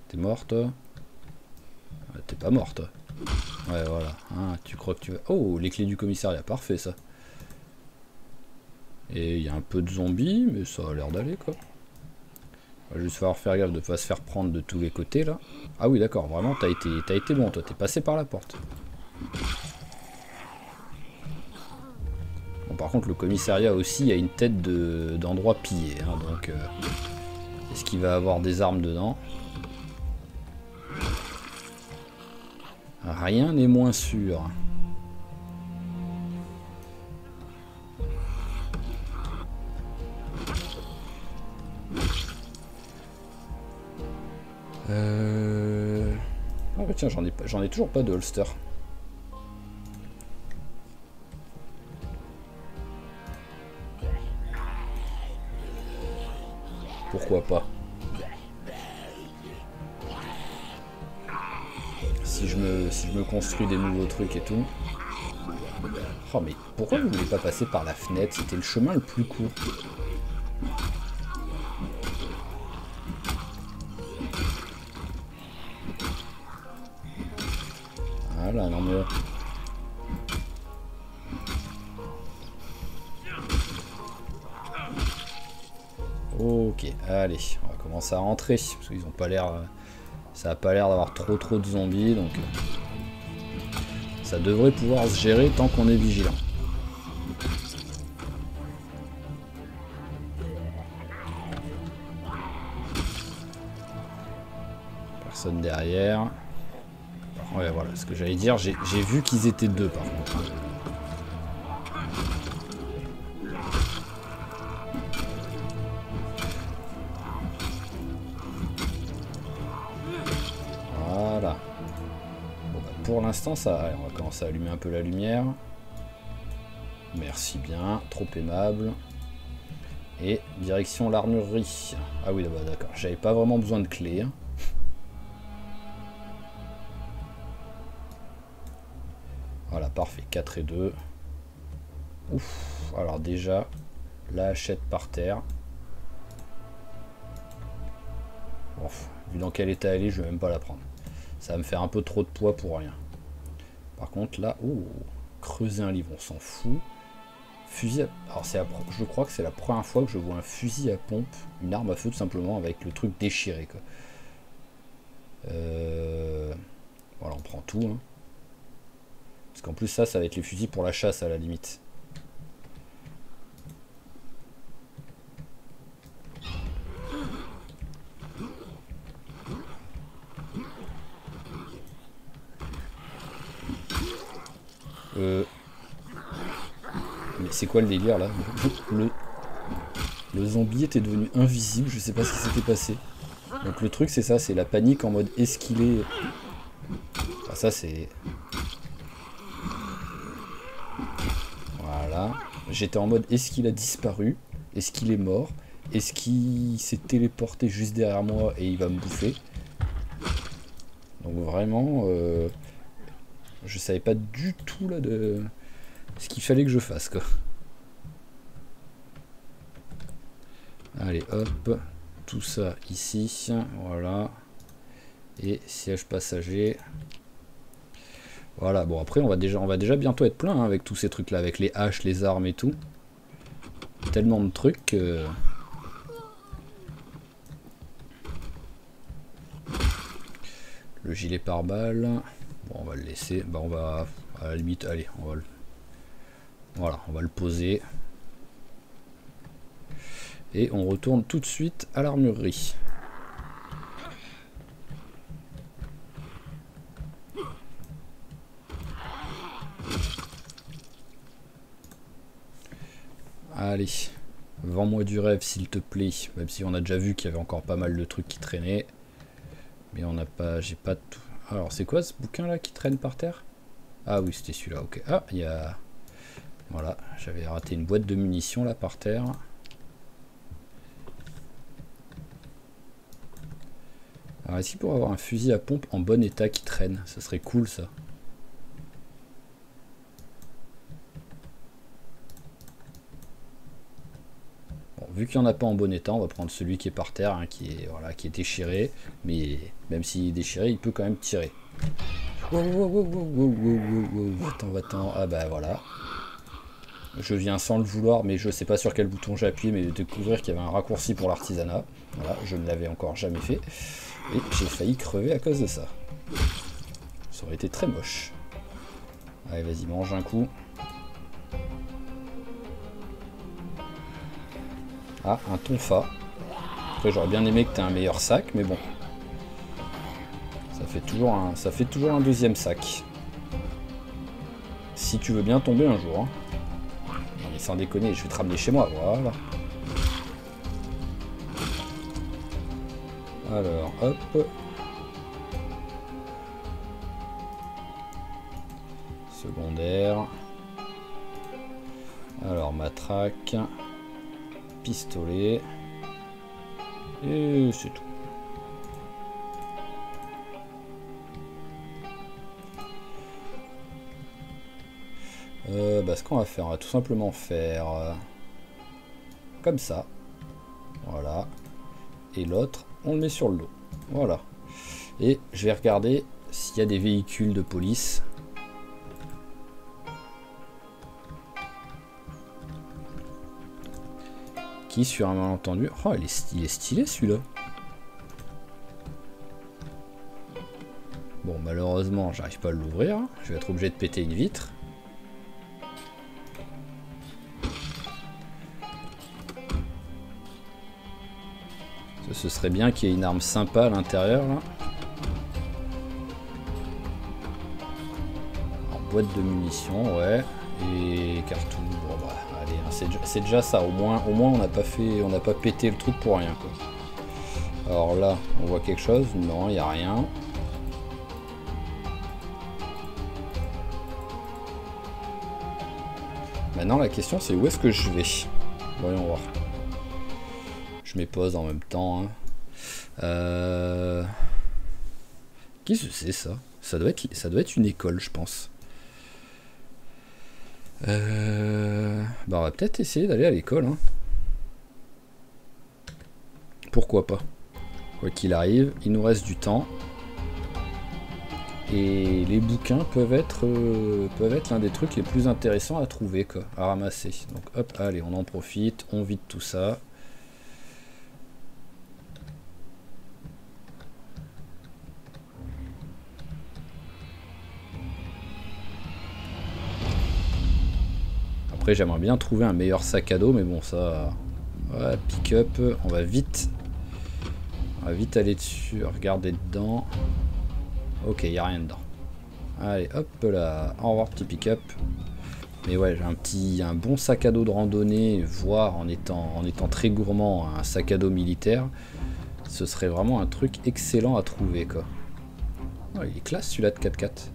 T'es morte? T'es pas morte. Ouais, voilà. Hein, tu crois que tu vas... Oh, les clés du commissariat, parfait ça. Et il y a un peu de zombies, mais ça a l'air d'aller quoi. Il va juste falloir faire gaffe de ne pas se faire prendre de tous les côtés là. Ah oui, d'accord, vraiment, t'as été bon, toi, t'es passé par la porte. Bon, par contre, le commissariat aussi a une tête d'endroit pillé, hein, donc... est-ce qu'il va avoir des armes dedans? Rien n'est moins sûr. Ah bah tiens, j'en ai toujours pas de holster. Pourquoi pas? Si je me construis des nouveaux trucs et tout. Oh mais pourquoi vous voulez pas passer par la fenêtre? C'était le chemin le plus court. Voilà, non mais... Ok, allez, on va commencer à rentrer, parce qu'ils ont pas l'air... ça a pas l'air d'avoir trop de zombies, donc... ça devrait pouvoir se gérer tant qu'on est vigilant. Personne derrière. Ouais, voilà, ce que j'allais dire, j'ai vu qu'ils étaient deux par contre. Voilà. Bon, bah, pour l'instant, ça... allez, on va commencer à allumer un peu la lumière. Merci bien, trop aimable. Et direction l'armurerie. Ah oui, bah, d'accord, j'avais pas vraiment besoin de clé. Hein. Voilà, parfait, 4 et 2. Ouf, alors déjà, la hachette par terre. Bon, vu dans quel état elle est, je vais même pas la prendre. Ça va me faire un peu trop de poids pour rien. Par contre, là, oh, creuser un livre, on s'en fout. Fusil à... alors, je crois que c'est la première fois que je vois un fusil à pompe, une arme à feu tout simplement, avec le truc déchiré, quoi. Voilà, on prend tout, hein. Parce qu'en plus ça va être les fusils pour la chasse à la limite. Mais c'est quoi le délire là? Le zombie était devenu invisible, je sais pas ce qui s'était passé. Donc le truc c'est ça, c'est la panique en mode est-ce qu'il est... Enfin, ça c'est... Voilà. J'étais en mode est-ce qu'il a disparu? Est-ce qu'il est mort? Est-ce qu'il s'est téléporté juste derrière moi et il va me bouffer? Donc vraiment, je savais pas du tout là de ce qu'il fallait que je fasse quoi. Allez hop, tout ça ici, voilà. Et siège passager. Voilà, bon après on va déjà bientôt être plein hein, avec tous ces trucs là, avec les haches, les armes et tout. Tellement de trucs. Le gilet pare-balles. Bon on va le laisser. Bah on va à la limite, allez, on va le... Voilà, on va le poser. Et on retourne tout de suite à l'armurerie. Allez, vends-moi du rêve s'il te plaît. Même si on a déjà vu qu'il y avait encore pas mal de trucs qui traînaient. Mais on n'a pas... j'ai pas tout... Alors c'est quoi ce bouquin là qui traîne par terre? Ah oui c'était celui-là, ok. Ah, il y a... Voilà, j'avais raté une boîte de munitions là par terre. Alors est-ce qu'il pourrait avoir un fusil à pompe en bon état qui traîne? Ça serait cool ça. Bon, vu qu'il n'y en a pas en bon état, on va prendre celui qui est par terre, hein, qui est déchiré. Mais même s'il est déchiré, il peut quand même tirer. Attends, attends. Ah bah voilà. Je viens sans le vouloir, mais je sais pas sur quel bouton j'ai appuyé, mais de découvrir qu'il y avait un raccourci pour l'artisanat. Voilà, je ne l'avais encore jamais fait. Et j'ai failli crever à cause de ça. Ça aurait été très moche. Allez, vas-y, mange un coup. Ah, un tonfa. Après, j'aurais bien aimé que tu aies un meilleur sac, mais bon. Ça fait toujours un deuxième sac. Si tu veux bien tomber un jour. Hein. Non, mais sans déconner, je vais te ramener chez moi, voilà. Alors, hop. Secondaire. Alors, matraque. Pistolet. Et c'est tout. Ce qu'on va faire, on va tout simplement faire comme ça. Voilà. Et l'autre, on le met sur le dos. Voilà. Et je vais regarder s'il y a des véhicules de police. Qui sur un malentendu? Oh, il est stylé celui-là. Bon, malheureusement, j'arrive pas à l'ouvrir. Je vais être obligé de péter une vitre. Ce serait bien qu'il y ait une arme sympa à l'intérieur, là. Alors, boîte de munitions, ouais. Et cartouche. Bon, bah, allez, hein, c'est déjà ça. Au moins on n'a pas pété le truc pour rien, quoi. Alors là, on voit quelque chose? Non, il n'y a rien. Maintenant, la question, c'est où est-ce que je vais? Voyons voir. Je mets pause en même temps. Hein. Qu'est-ce que c'est ça? Ça doit être une école, je pense. Bah, on va peut-être essayer d'aller à l'école. Hein. Pourquoi pas? Quoi qu'il arrive, il nous reste du temps. Et les bouquins peuvent être l'un des trucs les plus intéressants à trouver, quoi, à ramasser. Donc hop, allez, on en profite, on vide tout ça. Après, j'aimerais bien trouver un meilleur sac à dos, mais bon, ça... Ouais, pick-up, on va vite aller dessus, regarder dedans. Ok, il n'y a rien dedans. Allez, hop là. Au revoir, petit pick-up. Mais ouais, j'ai un bon sac à dos de randonnée, voire en étant très gourmand, un sac à dos militaire. Ce serait vraiment un truc excellent à trouver, quoi. Oh, il est classe celui-là de 4x4.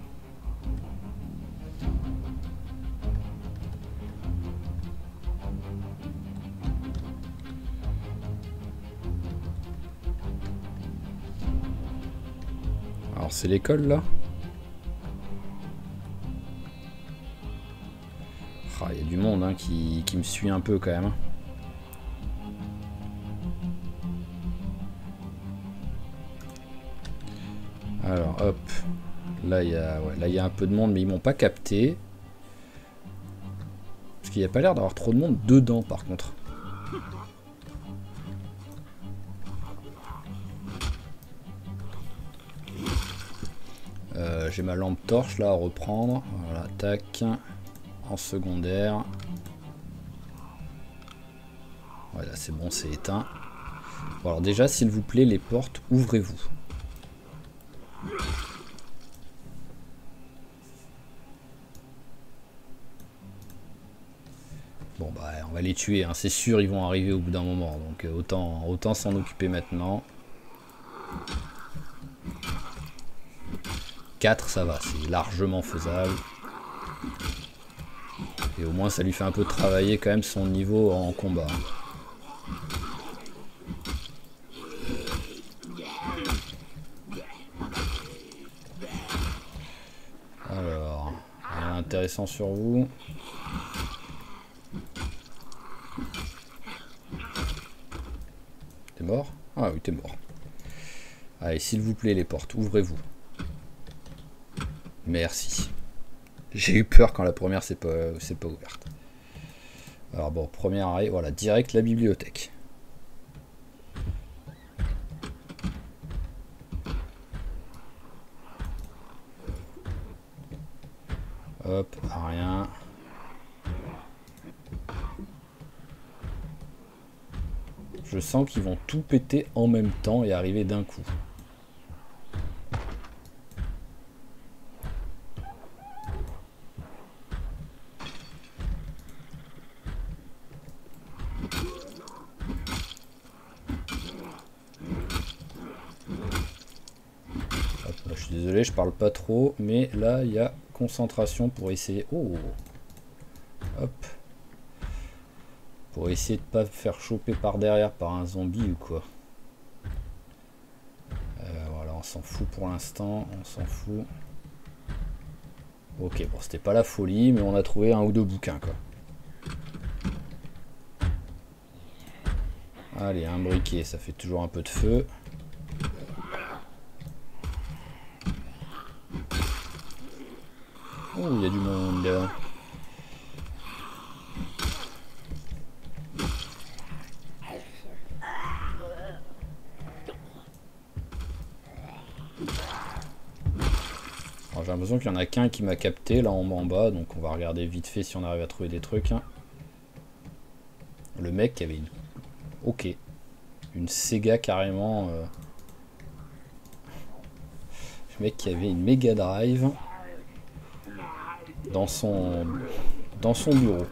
Alors c'est l'école là. Ah, y a du monde hein, qui me suit un peu quand même. Alors hop. Là il y a un peu de monde mais ils m'ont pas capté. Parce qu'il n'y a pas l'air d'avoir trop de monde dedans par contre. J'ai ma lampe torche là à reprendre. Voilà, tac. En secondaire. Voilà, c'est bon, c'est éteint. Bon, alors déjà, s'il vous plaît, les portes, ouvrez-vous. Bon, bah, on va les tuer, hein. C'est sûr, ils vont arriver au bout d'un moment. Donc, autant s'en occuper maintenant. 4, ça va, c'est largement faisable. Et au moins, ça lui fait un peu travailler quand même son niveau en combat. Alors, rien d'intéressant sur vous. T'es mort? Ah oui, t'es mort. Allez, s'il vous plaît, les portes, ouvrez-vous. Merci. J'ai eu peur quand la première c'est pas ouverte. Alors bon, première arrêt, voilà, direct la bibliothèque. Hop, rien. Je sens qu'ils vont tout péter en même temps et arriver d'un coup. Désolé, je parle pas trop, mais là il y a concentration pour essayer. Oh, hop, pour essayer de pas faire choper par derrière par un zombie ou quoi. Voilà, on s'en fout pour l'instant, on s'en fout. Ok, bon, c'était pas la folie, mais on a trouvé un ou deux bouquins quoi. Allez, un briquet, ça fait toujours un peu de feu. Oh, il y a du monde là. j'ai l'impression qu'il y en a qu'un qui m'a capté là en bas, donc on va regarder vite fait si on arrive à trouver des trucs. Hein. Le mec qui avait une... Ok. Une Sega carrément... Le mec qui avait une Mega Drive dans son bureau.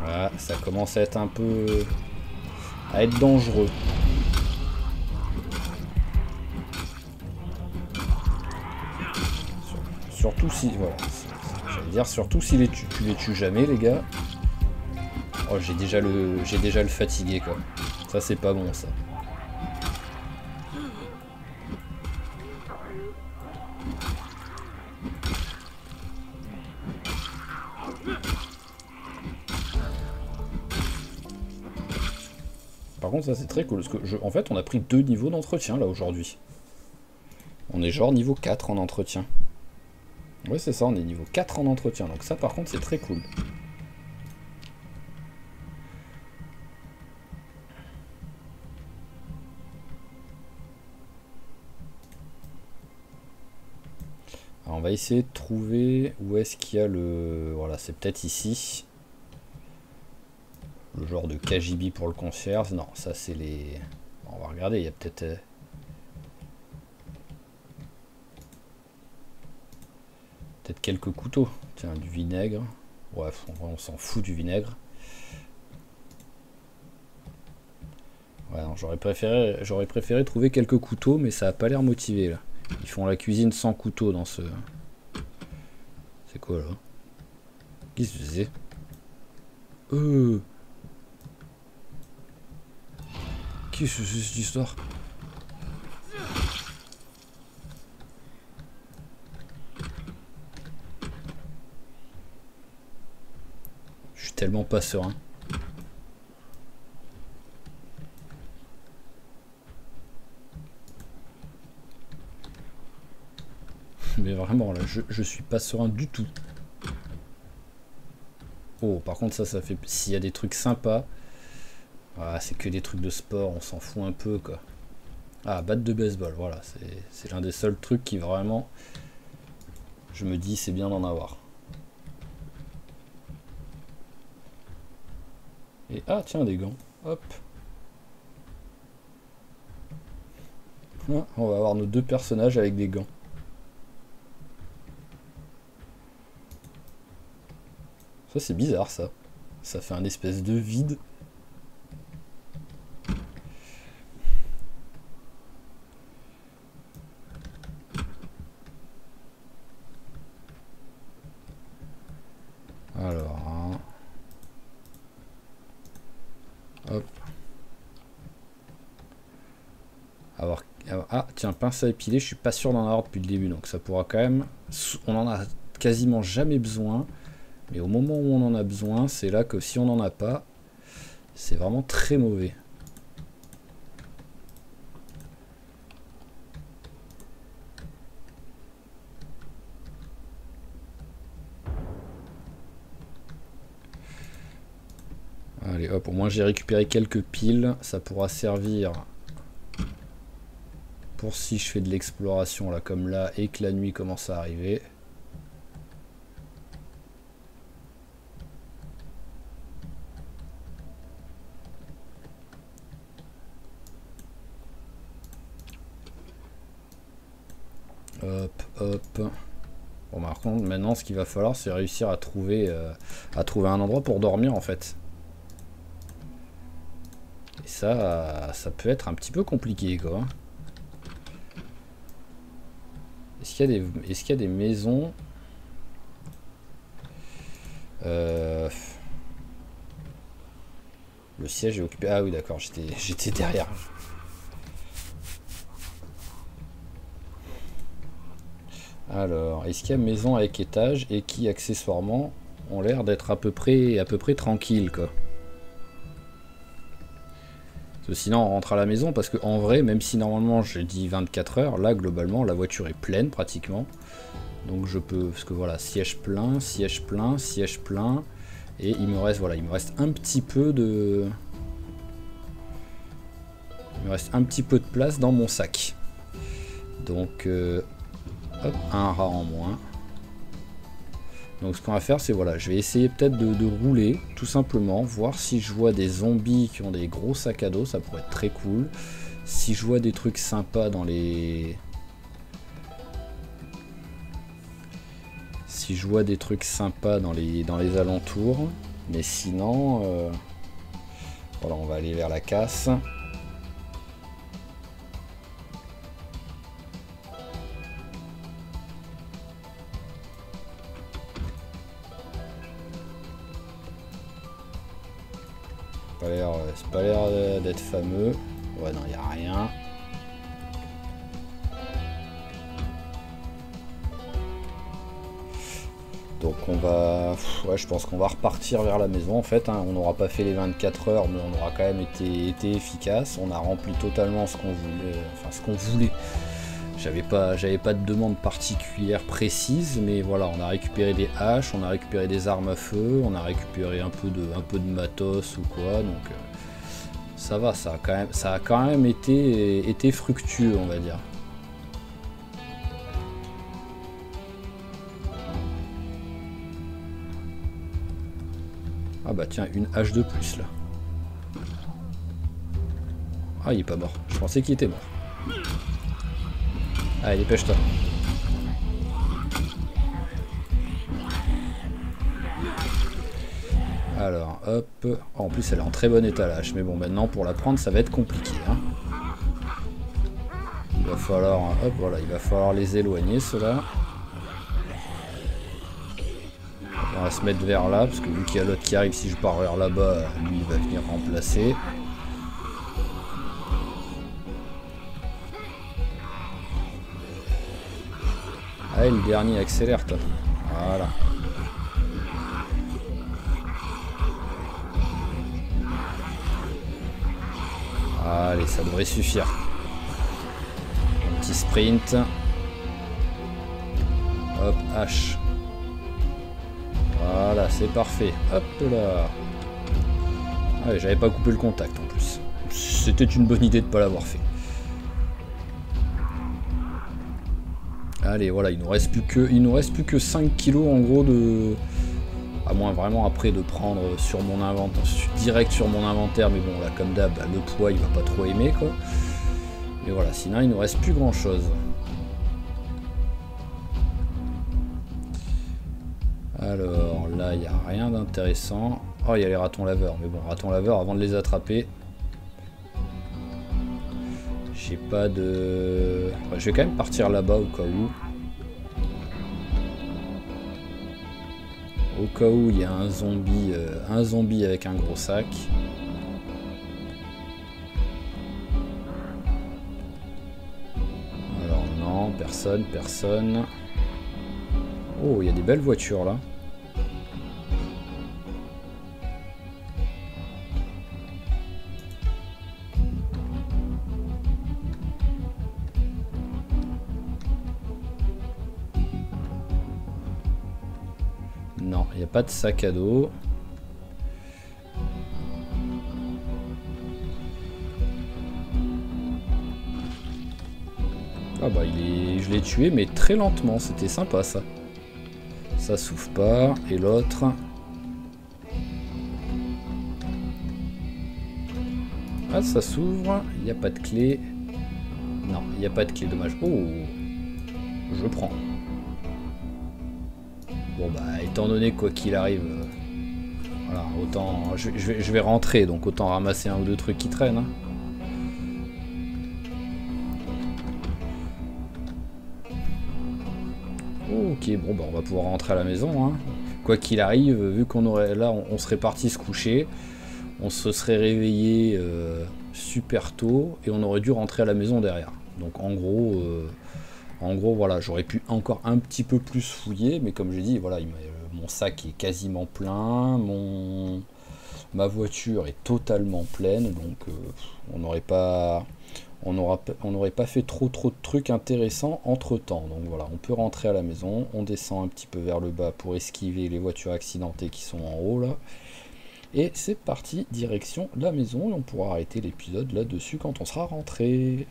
Voilà, ça commence à être un peu... à être dangereux. Surtout si... Voilà. J'allais dire surtout si tu les tues jamais les gars. Oh j'ai déjà le fatigué quoi. Ça c'est pas bon ça. Par contre ça c'est très cool parce que en fait on a pris 2 niveaux d'entretien là aujourd'hui. On est genre niveau 4 en entretien. Ouais c'est ça, on est niveau 4 en entretien, donc ça par contre c'est très cool. Alors on va essayer de trouver où est-ce qu'il y a le... Voilà, c'est peut-être ici. Le genre de KGB pour le concierge. Non, ça c'est les... On va regarder, il y a peut-être... Peut-être quelques couteaux. Tiens, du vinaigre. Bref, on s'en fout du vinaigre. Ouais, j'aurais préféré trouver quelques couteaux, mais ça a pas l'air motivé là. Ils font la cuisine sans couteau dans ce... C'est quoi là? Qu'est-ce que c'est? Qu'est-ce que c'est cette histoire? Je suis tellement pas serein. Mais vraiment là, je suis pas serein du tout. Oh, par contre ça fait... S'il y a des trucs sympas... Ah, c'est que des trucs de sport, on s'en fout un peu quoi. Ah, batte de baseball, voilà. C'est l'un des seuls trucs qui vraiment... Je me dis c'est bien d'en avoir. Et ah tiens, des gants. Hop. Ah, on va avoir nos 2 personnages avec des gants. Ça c'est bizarre ça. Ça fait un espèce de vide. Alors, hein. Hop. Ah tiens, pince à épiler, je suis pas sûr d'en avoir depuis le début, donc ça pourra quand même... On en a quasiment jamais besoin. Mais au moment où on en a besoin, c'est là que si on n'en a pas, c'est vraiment très mauvais. Allez hop, au moins j'ai récupéré quelques piles, ça pourra servir pour si je fais de l'exploration là comme là et que la nuit commence à arriver. Hop, hop. Bon, par contre, maintenant, ce qu'il va falloir, c'est réussir à trouver un endroit pour dormir, en fait. Et ça peut être un petit peu compliqué, quoi. Est-ce qu'il y a des maisons? Le siège est occupé. Ah oui, d'accord, j'étais derrière. Alors, est-ce qu'il y a maison avec étage et qui accessoirement ont l'air d'être à peu près tranquille quoi. Parce que sinon on rentre à la maison parce que en vrai, même si normalement j'ai dit 24 heures, là globalement la voiture est pleine pratiquement. Donc je peux, parce que voilà, siège plein, siège plein, siège plein. Et il me reste, voilà, il me reste un petit peu de... Il me reste un petit peu de place dans mon sac. Donc, hop, un rat en moins. Donc ce qu'on va faire, c'est voilà, je vais essayer peut-être de rouler, tout simplement, voir si je vois des zombies qui ont des gros sacs à dos, ça pourrait être très cool. Si je vois des trucs sympas dans les... Si je vois des trucs sympas dans les alentours. Mais sinon, voilà, on va aller vers la casse. C'est pas l'air d'être fameux. Ouais, non, il n'y a rien. Donc on va... Ouais, je pense qu'on va repartir vers la maison en fait. Hein. On n'aura pas fait les 24 heures, mais on aura quand même été efficace. On a rempli totalement ce qu'on voulait. Enfin, ce qu'on voulait. J'avais pas de demande particulière précise, mais voilà, on a récupéré des haches, on a récupéré des armes à feu, on a récupéré un peu de matos ou quoi, donc ça va, ça a quand même été fructueux, on va dire. Ah bah tiens, une hache de plus là. Ah, il est pas mort, je pensais qu'il était mort. Allez, dépêche-toi. Alors, hop. Oh, en plus, elle est en très bon état, la hache. Mais bon, maintenant, pour la prendre, ça va être compliqué. Hein. Il va falloir... Hop, voilà. Il va falloir les éloigner, ceux-là. On va se mettre vers là, parce que vu qu'il y a l'autre qui arrive, si je pars vers là-bas, lui, il va venir remplacer. Allez, le dernier, accélère, toi. Voilà. Allez, ça devrait suffire. Un petit sprint. Hop, H. Voilà, c'est parfait. Hop là. Ah, j'avais pas coupé le contact en plus. C'était une bonne idée de pas l'avoir fait. Allez, voilà, il nous reste plus que 5 kilos en gros de... À moins vraiment après de prendre sur mon inventaire, direct sur mon inventaire, mais bon là comme d'hab, le poids il va pas trop aimer quoi. Mais voilà, sinon il nous reste plus grand chose. Alors là il n'y a rien d'intéressant. Oh, il y a les ratons laveurs, mais bon, ratons laveurs avant de les attraper. J'ai pas de... Ouais, je vais quand même partir là-bas au cas où. Au cas où il y a un zombie avec un gros sac. Alors non, personne. Oh, il y a des belles voitures là. Non, il n'y a pas de sac à dos. Ah bah je l'ai tué mais très lentement, c'était sympa ça. Ça s'ouvre pas. Et l'autre. Ah, ça s'ouvre, il n'y a pas de clé. Non, il n'y a pas de clé, dommage. Oh, je prends. Bon bah étant donné quoi qu'il arrive, voilà, autant je vais rentrer, donc autant ramasser un ou deux trucs qui traînent. Hein. Ok, bon bah on va pouvoir rentrer à la maison. Hein. Quoi qu'il arrive, vu qu'on aurait là, on serait parti se coucher, on se serait réveillé super tôt et on aurait dû rentrer à la maison derrière. Donc en gros, voilà, j'aurais pu encore un petit peu plus fouiller, mais comme j'ai dit, voilà, mon sac est quasiment plein, ma voiture est totalement pleine, donc on n'aurait pas on n'aurait pas fait trop de trucs intéressants entre temps. Donc voilà, on peut rentrer à la maison, on descend un petit peu vers le bas pour esquiver les voitures accidentées qui sont en haut là. Et c'est parti, direction la maison, et on pourra arrêter l'épisode là-dessus quand on sera rentré.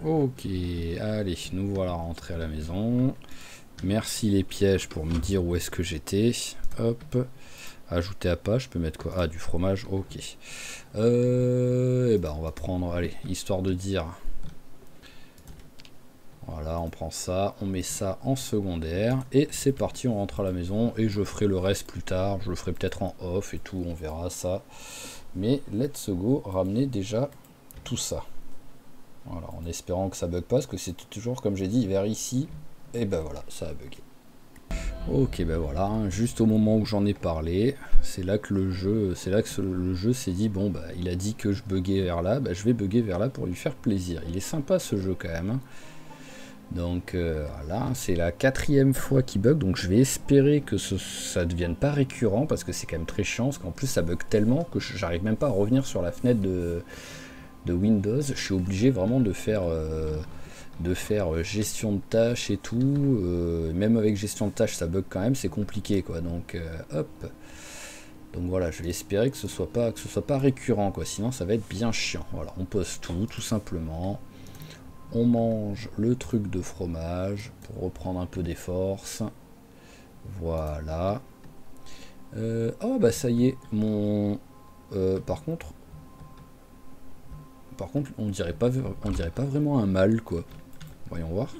Ok, allez, nous voilà rentrés à la maison. Merci les pièges pour me dire où est-ce que j'étais. Hop, ajouter à pas, je peux mettre quoi? Ah, du fromage, ok. Et ben on va prendre, allez, histoire de dire. Voilà, on prend ça, on met ça en secondaire. Et c'est parti, on rentre à la maison. Et je ferai le reste plus tard, je le ferai peut-être en off et tout, on verra ça. Mais let's go, ramener déjà tout ça. Voilà, en espérant que ça bug pas, parce que c'est toujours, comme j'ai dit, vers ici, et ben voilà, ça a bugué. Ok, ben voilà, hein, juste au moment où j'en ai parlé, c'est là que le jeu s'est dit, bon, bah, il a dit que je buguais vers là, bah, je vais bugger vers là pour lui faire plaisir. Il est sympa ce jeu quand même. Donc voilà, c'est la 4e fois qu'il bug, donc je vais espérer que ça ne devienne pas récurrent, parce que c'est quand même très chiant, parce qu'en plus ça bug tellement que j'arrive même pas à revenir sur la fenêtre de Windows. Je suis obligé vraiment de faire gestion de tâches et tout. Même avec gestion de tâches ça bug quand même, c'est compliqué quoi. Donc hop. Donc voilà, je vais espérer que ce soit pas récurrent quoi, sinon ça va être bien chiant. Voilà, on pose tout simplement. On mange le truc de fromage pour reprendre un peu des forces. Voilà. Oh bah ça y est, mon par contre, on dirait pas vraiment un mâle, quoi. Voyons voir.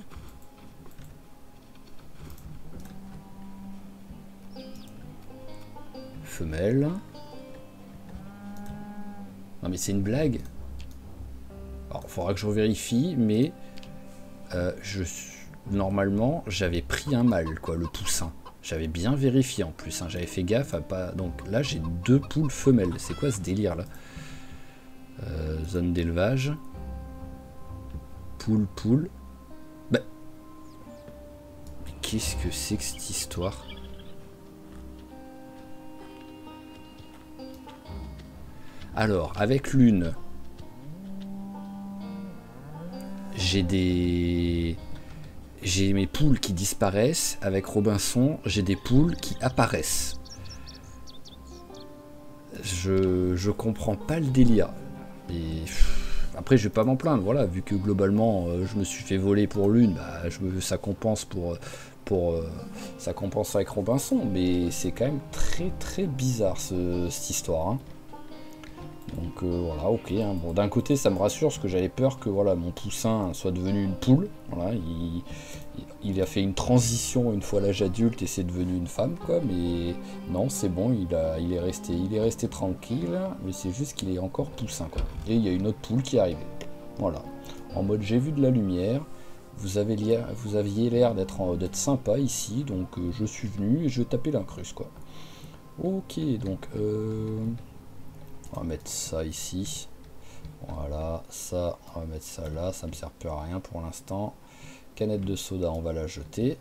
Femelle. Non mais c'est une blague. Alors, faudra que je revérifie, mais normalement, j'avais pris un mâle, quoi, le poussin. J'avais bien vérifié en plus, hein. J'avais fait gaffe à pas. Donc là, j'ai 2 poules femelles. C'est quoi ce délire là? Zone d'élevage. Poule. Bah. Mais qu'est-ce que c'est que cette histoire? Alors, avec l'une, j'ai mes poules qui disparaissent. Avec Robinson, j'ai des poules qui apparaissent. Je comprends pas le délire. Et après, je vais pas m'en plaindre. Voilà, vu que globalement, je me suis fait voler pour l'une, bah, ça compense ça compense avec Robinson. Mais c'est quand même très bizarre cette histoire. Hein. Donc voilà, ok. Hein. Bon, d'un côté, ça me rassure parce que j'avais peur que voilà, mon poussin soit devenu une poule. Voilà, il a fait une transition une fois l'âge adulte et c'est devenu une femme, quoi. Mais non, c'est bon, il est resté tranquille. Mais c'est juste qu'il est encore poussin, quoi. Et il y a une autre poule qui est arrivée. Voilà. En mode, j'ai vu de la lumière. Vous aviez l'air d'être sympa ici, donc je suis venu et je tapais l'incruste, quoi. Ok, donc on va mettre ça ici. Voilà, ça, on va mettre ça là. Ça me sert plus à rien pour l'instant. Canette de soda, on va la jeter.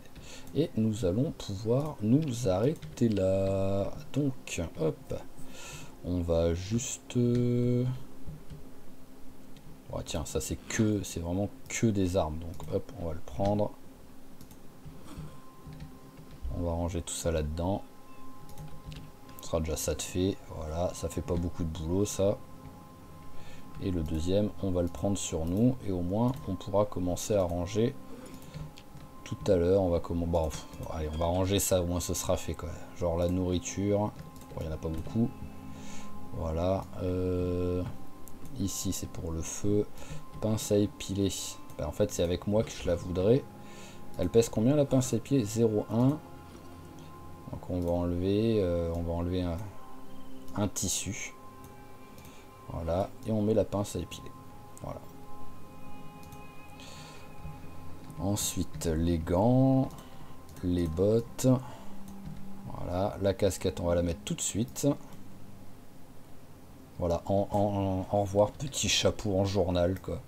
Et nous allons pouvoir nous arrêter là. Donc, hop. On va juste... Oh, tiens, ça c'est vraiment que des armes. Donc, hop, on va le prendre. On va ranger tout ça là-dedans. Ce sera déjà ça de fait. Voilà, ça fait pas beaucoup de boulot, ça. Et le deuxième, on va le prendre sur nous. Et au moins, on pourra commencer à ranger tout à l'heure. On va comment, bon, allez, on va ranger ça, au moins ce sera fait quoi. Genre la nourriture, bon, il n'y en a pas beaucoup. Voilà. Ici c'est pour le feu. Pince à épiler. Ben, en fait c'est avec moi que je la voudrais. Elle pèse combien la pince à épiler? 0,1. Donc on va enlever un tissu. Voilà. Et on met la pince à épiler. Voilà. Ensuite les gants, les bottes. Voilà. La casquette on va la mettre tout de suite. Voilà. Au revoir petit chapeau en journal quoi.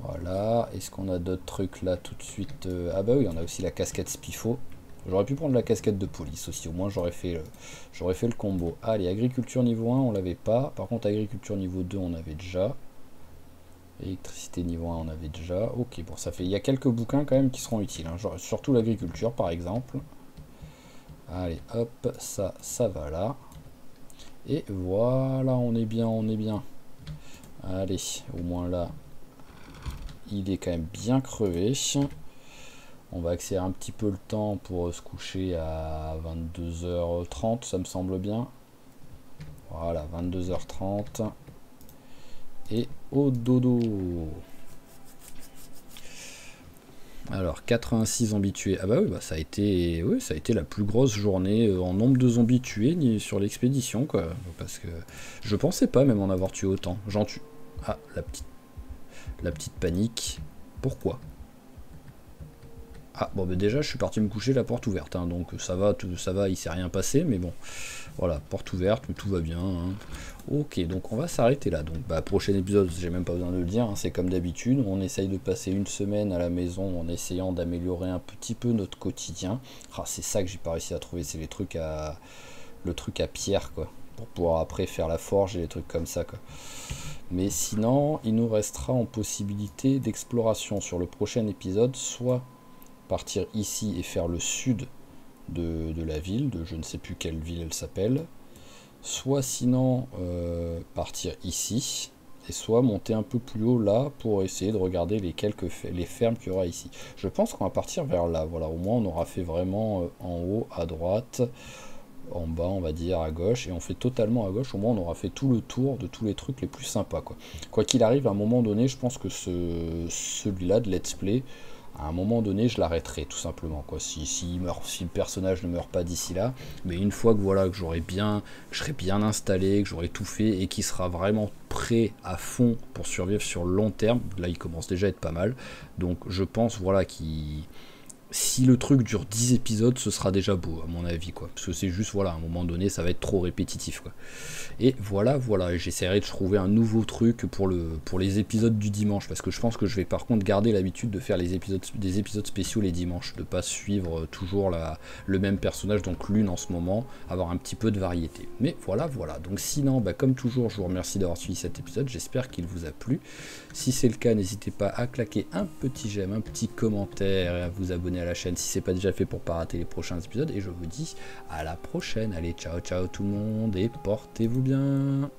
Voilà, est-ce qu'on a d'autres trucs là tout de suite? Ah bah oui, on a aussi la casquette Spifo. J'aurais pu prendre la casquette de police aussi, au moins j'aurais fait le combo. Allez, agriculture niveau 1, on l'avait pas. Par contre, agriculture niveau 2, on avait déjà. Électricité niveau 1, on avait déjà. Ok, bon, ça fait. Il y a quelques bouquins quand même qui seront utiles, hein. Genre, surtout l'agriculture par exemple. Allez, hop, ça va là. Et voilà, on est bien, on est bien. Allez, au moins là. Il est quand même bien crevé. On va accélérer un petit peu le temps pour se coucher à 22h30, ça me semble bien. Voilà, 22h30. Et au dodo. Alors, 86 zombies tués. Ah bah oui, bah ça a été la plus grosse journée en nombre de zombies tués sur l'expédition, quoi. Parce que je pensais pas même en avoir tué autant. J'en tue. Ah, la petite panique. Pourquoi? Ah bon, bah déjà je suis parti me coucher la porte ouverte, hein, donc ça va, il s'est rien passé, mais bon, voilà, porte ouverte, tout va bien, hein. Ok, donc on va s'arrêter là. Donc bah prochain épisode, j'ai même pas besoin de le dire, hein, c'est comme d'habitude, on essaye de passer une semaine à la maison en essayant d'améliorer un petit peu notre quotidien. Ah, c'est ça que j'ai pas réussi à trouver, c'est le truc à pierre quoi, pour pouvoir après faire la forge et les trucs comme ça quoi. Mais sinon, il nous restera en possibilité d'exploration sur le prochain épisode, soit partir ici et faire le sud de la ville, de je ne sais plus quelle ville elle s'appelle, soit sinon partir ici, et soit monter un peu plus haut là pour essayer de regarder les fermes qu'il y aura ici. Je pense qu'on va partir vers là, voilà, au moins on aura fait vraiment en haut, à droite, en bas on va dire à gauche, et on fait totalement à gauche, au moins on aura fait tout le tour de tous les trucs les plus sympas quoi. Quoi qu'il arrive, à un moment donné, je pense que celui-là de let's play, à un moment donné je l'arrêterai tout simplement quoi, si le personnage ne meurt pas d'ici là, mais une fois que voilà, que je serai bien installé, que j'aurai tout fait et qu'il sera vraiment prêt à fond pour survivre sur le long terme, là il commence déjà à être pas mal, donc je pense voilà si le truc dure 10 épisodes, ce sera déjà beau, à mon avis, quoi. Parce que c'est juste, voilà, à un moment donné, ça va être trop répétitif, quoi. Et voilà, j'essaierai de trouver un nouveau truc pour les épisodes du dimanche. Parce que je pense que je vais par contre garder l'habitude de faire des épisodes spéciaux les dimanches. De pas suivre toujours le même personnage, donc l'une en ce moment, avoir un petit peu de variété. Mais voilà. Donc sinon, bah, comme toujours, je vous remercie d'avoir suivi cet épisode. J'espère qu'il vous a plu. Si c'est le cas, n'hésitez pas à claquer un petit j'aime, un petit commentaire et à vous abonner à la chaîne si c'est pas déjà fait pour pas rater les prochains épisodes. Et je vous dis à la prochaine. Allez, ciao tout le monde et portez-vous bien.